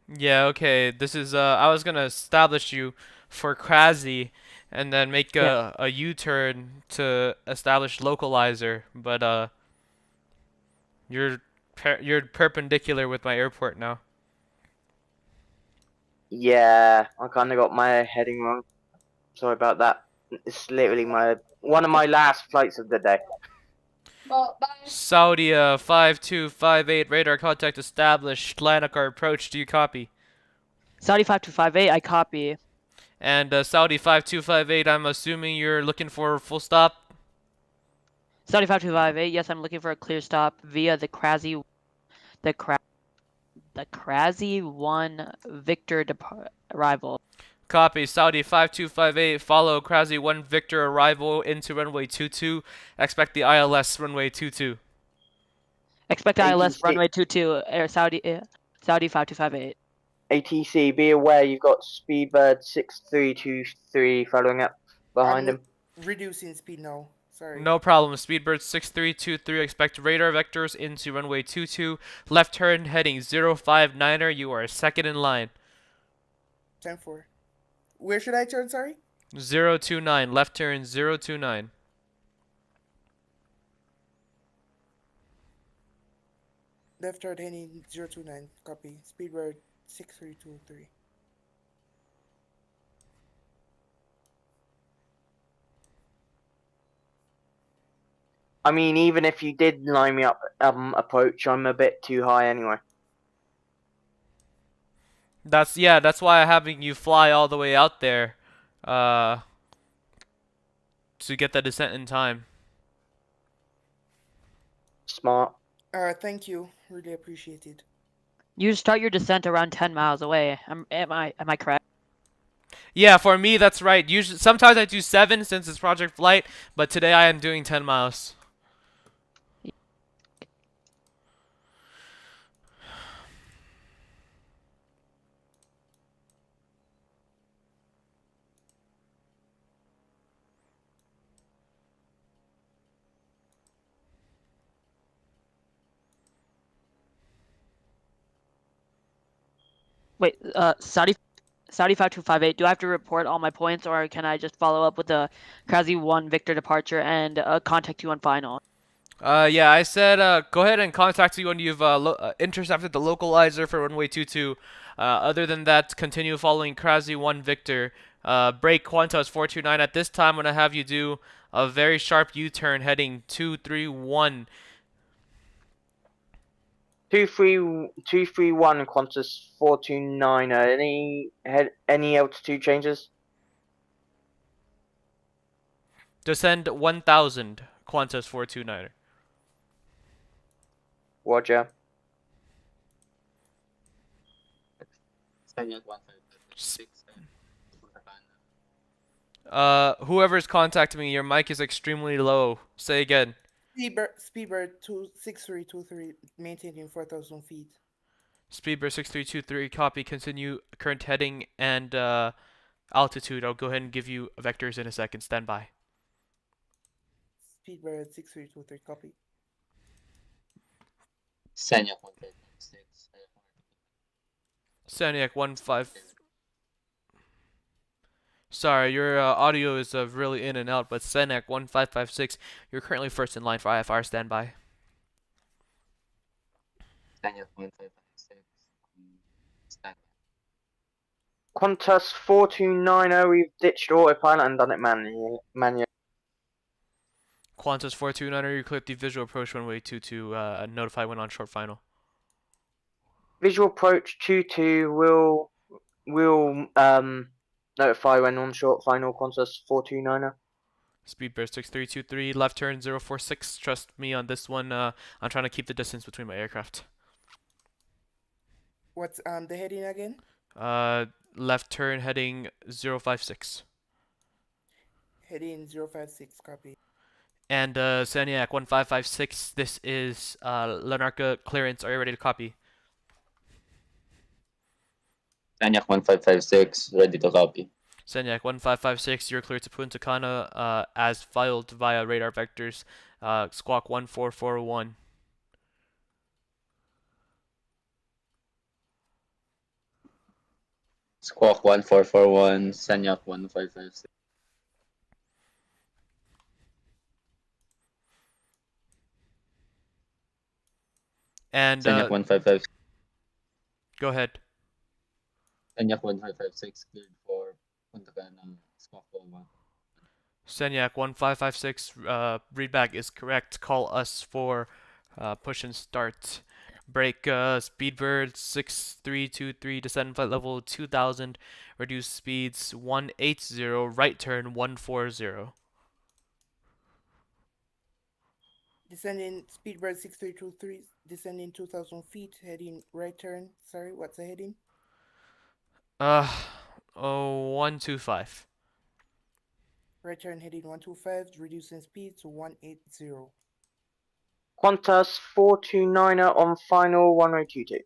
Yeah, okay. This is I was gonna establish you for Krasy and then make a U-turn to establish localizer, but you're perpendicular with my airport now. Yeah, I kind of got my heading wrong. Sorry about that. It's literally one of my last flights of the day. Well, bye. Saudi 5258 radar contact established. Lanakar approach. Do you copy? Saudi 5258, I copy. And Saudi 5258, I'm assuming you're looking for a full stop. Saudi 5258, yes, I'm looking for a clear stop via the Krasy 1 Victor arrival. Copy. Saudi 5258, follow Krasy 1 Victor arrival into runway 22. Expect the ILS runway 22. Expect ILS ATC. runway 22, Saudi 5258. ATC, be aware you've got Speedbird 6323 following up behind him. Reducing speed now. Sorry. No problem. Speedbird 6323, expect radar vectors into runway 22. Left turn heading 059er. You are second in line. 10-4. Where should I turn, sorry? 029. Left turn 029. Left turn heading 029. Copy. Speedbird 6323. I mean, even if you did line me up approach, I'm a bit too high anyway. That's why I'm having you fly all the way out there, to get the descent in time. Smart. Thank you. Really appreciate it. You start your descent around 10 miles away. Am I correct? Yeah, for me that's right. Usually, sometimes I do 7 since it's Project Flight, but today I am doing 10 miles. Wait, Saudi 5258, do I have to report all my points or can I just follow up with the Krasy 1 Victor departure and contact you on final? Yeah, I said go ahead and contact you when you've intercepted the localizer for runway 22. Other than that, continue following Krasy 1 Victor. Break Qantas 429. At this time, I'm going to have you do a very sharp U-turn heading 231. 231 Qantas 429er. Any altitude changes? Descend 1000 Qantas 429er. Roger. Whoever's contacting me, your mic is extremely low. Say again. Speedbird 6323, maintaining 4,000 feet. Speedbird 6323, copy, continue current heading and altitude. I'll go ahead and give you vectors in a second. Stand by. Speedbird 6323, copy. Senyak 1556. Saniac 15. Sorry, your audio is really in and out, but Saniac 1556, you're currently first in line for IFR. Stand by. Senyak 1556. Stand Qantas 4290, we've ditched autopilot and done it manually. Qantas 429, you cleared the visual approach runway 22, notify when on short final. Visual approach 22 will notify when on short final. Qantas 4290. Speedbird 6323, left turn 046. Trust me on this one. I'm trying to keep the distance between my aircraft. What's the heading again? Left turn heading 056. Heading 056, copy. And Saniac 1556, this is Lanarka clearance. Are you ready to copy? Senyak 1556, ready to copy. Saniac 1556, you're cleared to Punta Cana as filed via radar vectors. Squawk 1441. Squawk 1441, Senyak 1556. And Senyak 1556. go ahead. Senyak 1556, cleared for Punta Cana, Squawk 11. Senyak 1556, readback is correct. Call us for push and start. Break Speedbird 6323, descend flight level 2000, reduce speeds 180, right turn 140. Descending Speedbird 6323, descending 2000 feet, heading right turn. Sorry, what's the heading? 125. Right turn heading 125, reducing speed to 180. Qantas 429 on final, runway 22.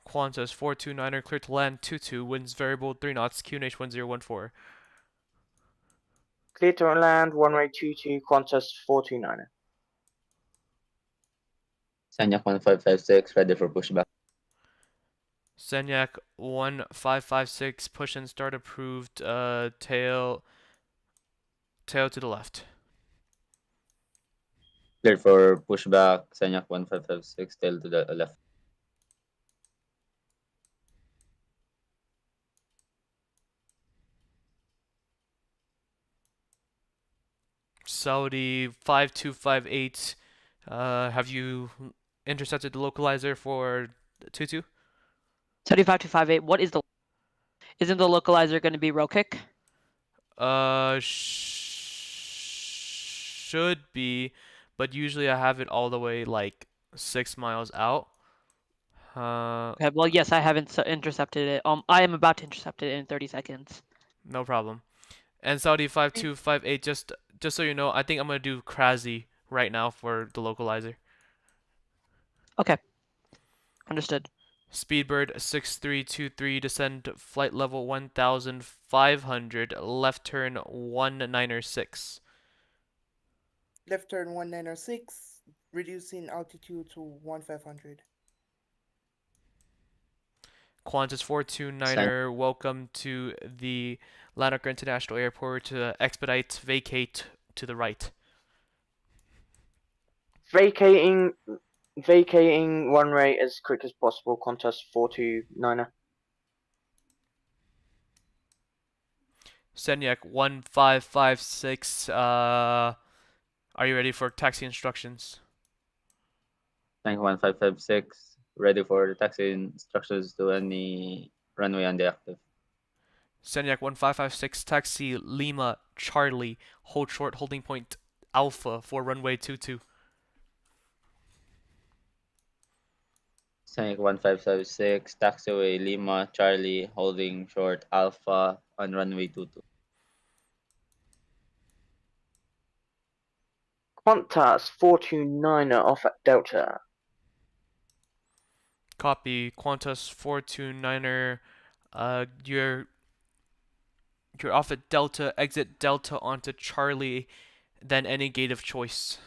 Qantas 429er, clear to land 22, winds variable 3 knots, QNH 1014. Clear to land, runway 22, Qantas 429. Senyak 1556, ready for pushback. Senyak 1556, push and start approved, tail to the left. Cleared for pushback, Senyak 1556, tail to the left. Saudi 5258, have you intercepted the localizer for 22? 75258, what is the... Isn't the localizer going to be row kick? Should be, but usually I have it all the way like 6 miles out. Okay, well, yes, I haven't intercepted it. I am about to intercept it in 30 seconds. No problem. And Saudi 5258, just so you know, I think I'm gonna do Krazi right now for the localizer. Okay. Understood. Speedbird 6323, descend flight level 1500, left turn 196. Left turn 196, reducing altitude to 1500. Qantas 429er, welcome to the Lanark International Airport. Expedite, vacate to the right. Vacating runway as quick as possible, Qantas 429. Senyak 1556, are you ready for taxi instructions? Senyak 1556, ready for the taxi instructions to any runway on the active. Senyak 1556, taxi Lima Charlie, hold short holding point Alpha for runway 22. Senyak 1556, taxiway Lima Charlie, holding short Alpha on runway 22. Qantas 429 off at Delta. Copy. Qantas 429er. You're off at Delta. Exit Delta onto Charlie, then any gate of choice.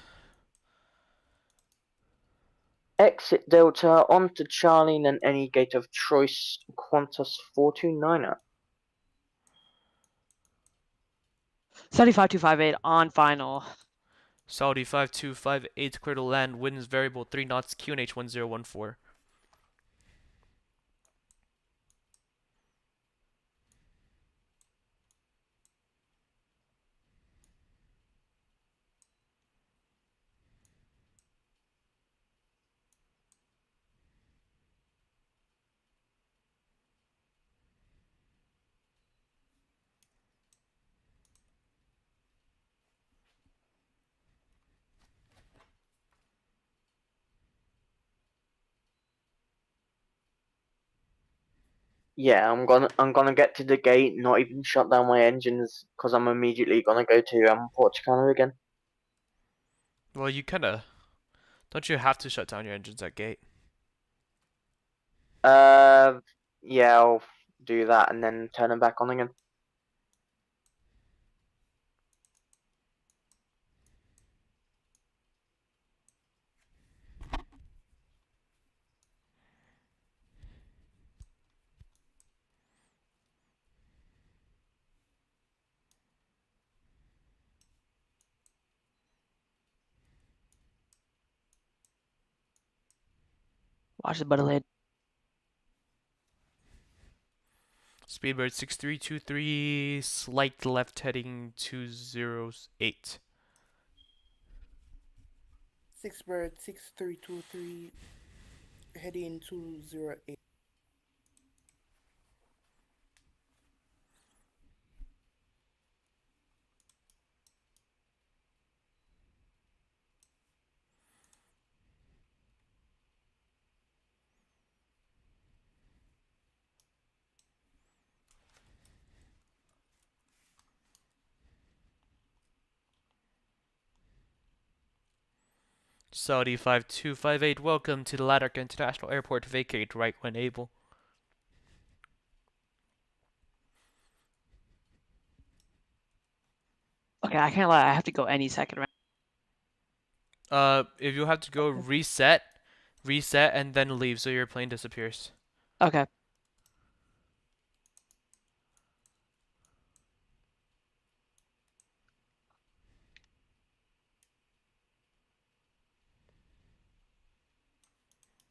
Exit Delta onto Charlie and then any gate of choice. Qantas 429er. 75258 on final. Saudi 5258 clear to land. Winds variable 3 knots. QNH 1014. Yeah, I'm gonna get to the gate, not even shut down my engines, because I'm immediately gonna go to Port Chicano again. Well, you kinda. Don't you have to shut down your engines at gate? Yeah, I'll do that and then turn them back on again. Watch the butt lid. Speedbird 6323, slight left heading 208. 6bird 6323 heading 208. Saudi 5258, welcome to the Ladakh International Airport. Vacate right when able. Okay, I can't lie. I have to go any second round. If you have to go reset, and then leave so your plane disappears. Okay.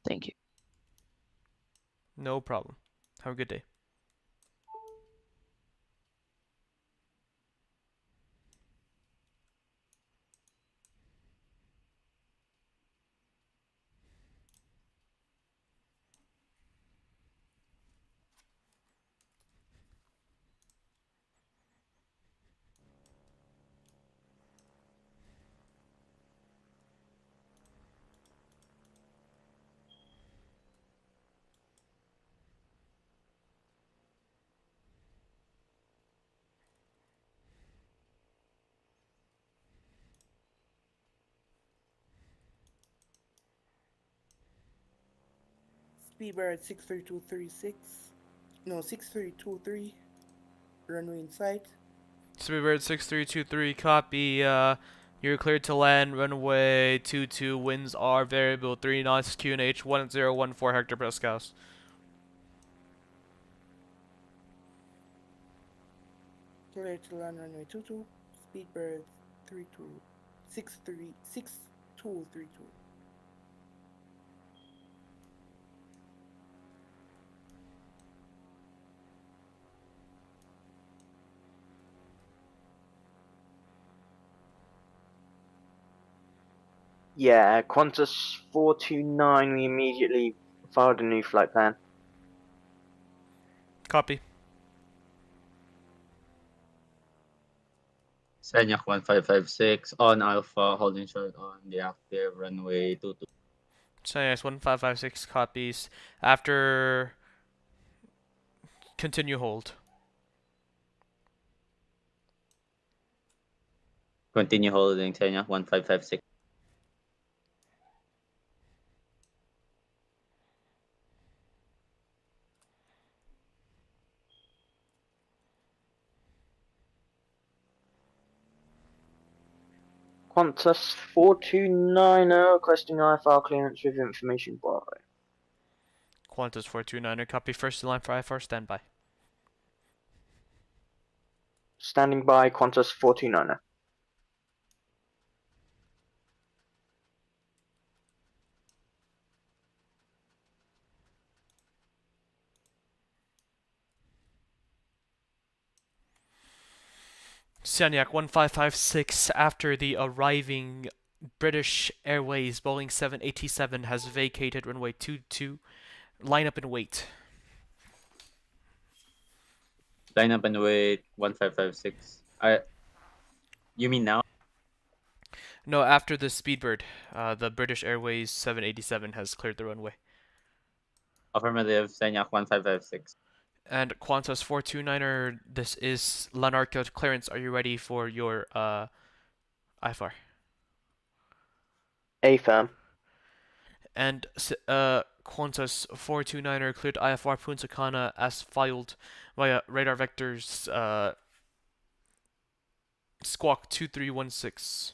Thank you. No problem. Have a good day. Speedbird 63236. No, 6323. Runway in sight. Speedbird 6323, copy. You're cleared to land. Runway 22. Winds are variable 3 knots. QNH 1014 hectopascals. Clear to land runway 22. Speedbird 6232. Yeah, Qantas 429, we immediately filed a new flight plan. Copy. Senyak 1556 on Alpha, holding short on the active runway 22. So yes, 1556 copies. After continue hold. Continue holding Senyak 1556. Qantas 429er requesting IFR clearance with information Bravo. Qantas 429er, copy first in line for IFR, standby. Standing by, Qantas 429er. Sanyak 1556, after the arriving British Airways Boeing 787 has vacated runway 22, line up and wait. Line up and wait 1556. You mean now? No, after the Speedbird, the British Airways 787 has cleared the runway. Affirmative, Senyak 1556. And Qantas 429er, this is Lanarca clearance. Are you ready for your IFR? Affirm. And Qantas 429er cleared IFR Punta Cana as filed via radar vectors squawk 2316.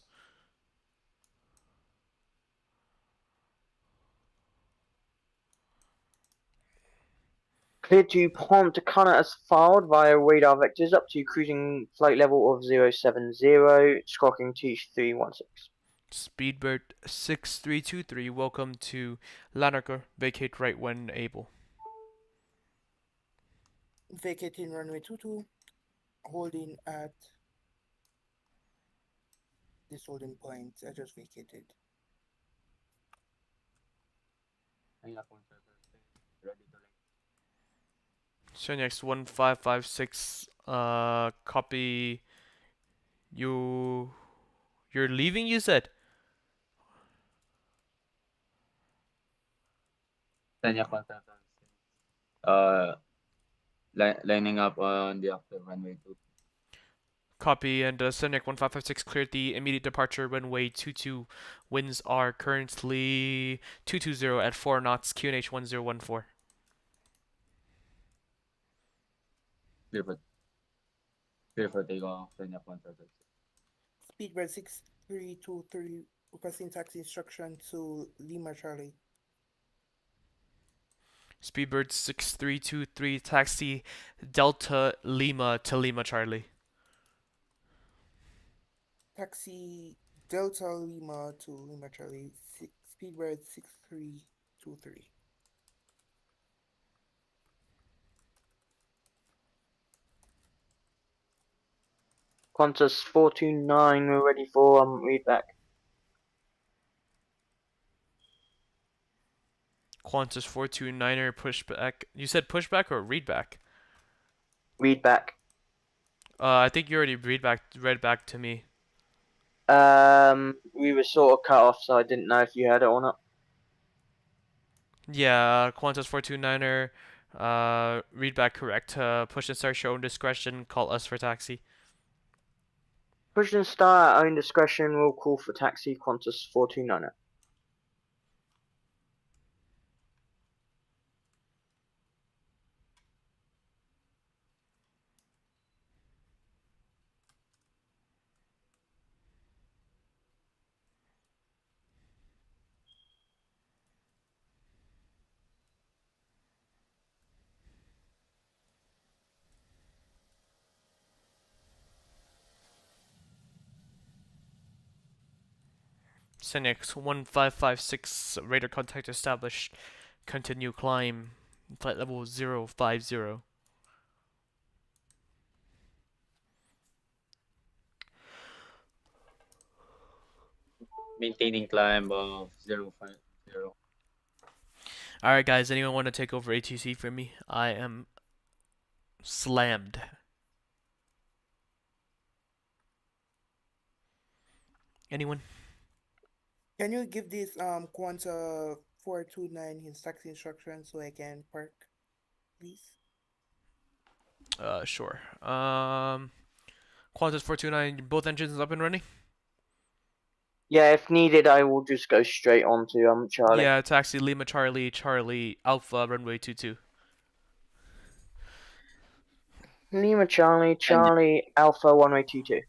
Cleared to Punta Cana as filed via radar vectors up to cruising flight level of 070, squawking 2316. Speedbird 6323, welcome to Lanarca. Vacate right when able. Vacating runway 22, holding at this holding point. I just vacated. Senyak 1556. Ready to land. Senyax 1556, copy. You're leaving, you said? Senyak 1556. Lining up on the active runway 2. Copy, and Senyak 1556 cleared the immediate departure runway 22. Winds are currently 220 at 4 knots, QNH 1014. Clear for takeoff, Senyak 1556. Speedbird 6323 requesting taxi instruction to Lima Charlie. Speedbird 6323, taxi Delta Lima to Lima Charlie. Taxi Delta Lima to Lima Charlie. Speedbird 6323. Qantas 429, we're ready for read back. Qantas 429er, pushback. You said pushback or readback? Read back. I think you already read back to me. We were sort of cut off, so I didn't know if you heard it or not. Yeah, Qantas 429er, read back correct. Push and start, show discretion, call us for taxi. Push and start at own discretion, will call for taxi, Qantas 429er. Senix 1556, radar contact established. Continue climb. Flight level 050. Maintaining climb of 050. Alright guys, anyone want to take over ATC for me? I am slammed. Anyone? Can you give this Quanta 429 his taxi instruction so I can park, please? Sure. Qantas 429, both engines up and running? Yeah, if needed, I will just go straight on to Charlie. Yeah, taxi Lima Charlie, Charlie Alpha, runway 22. Lima Charlie, Charlie Alpha 1way 22.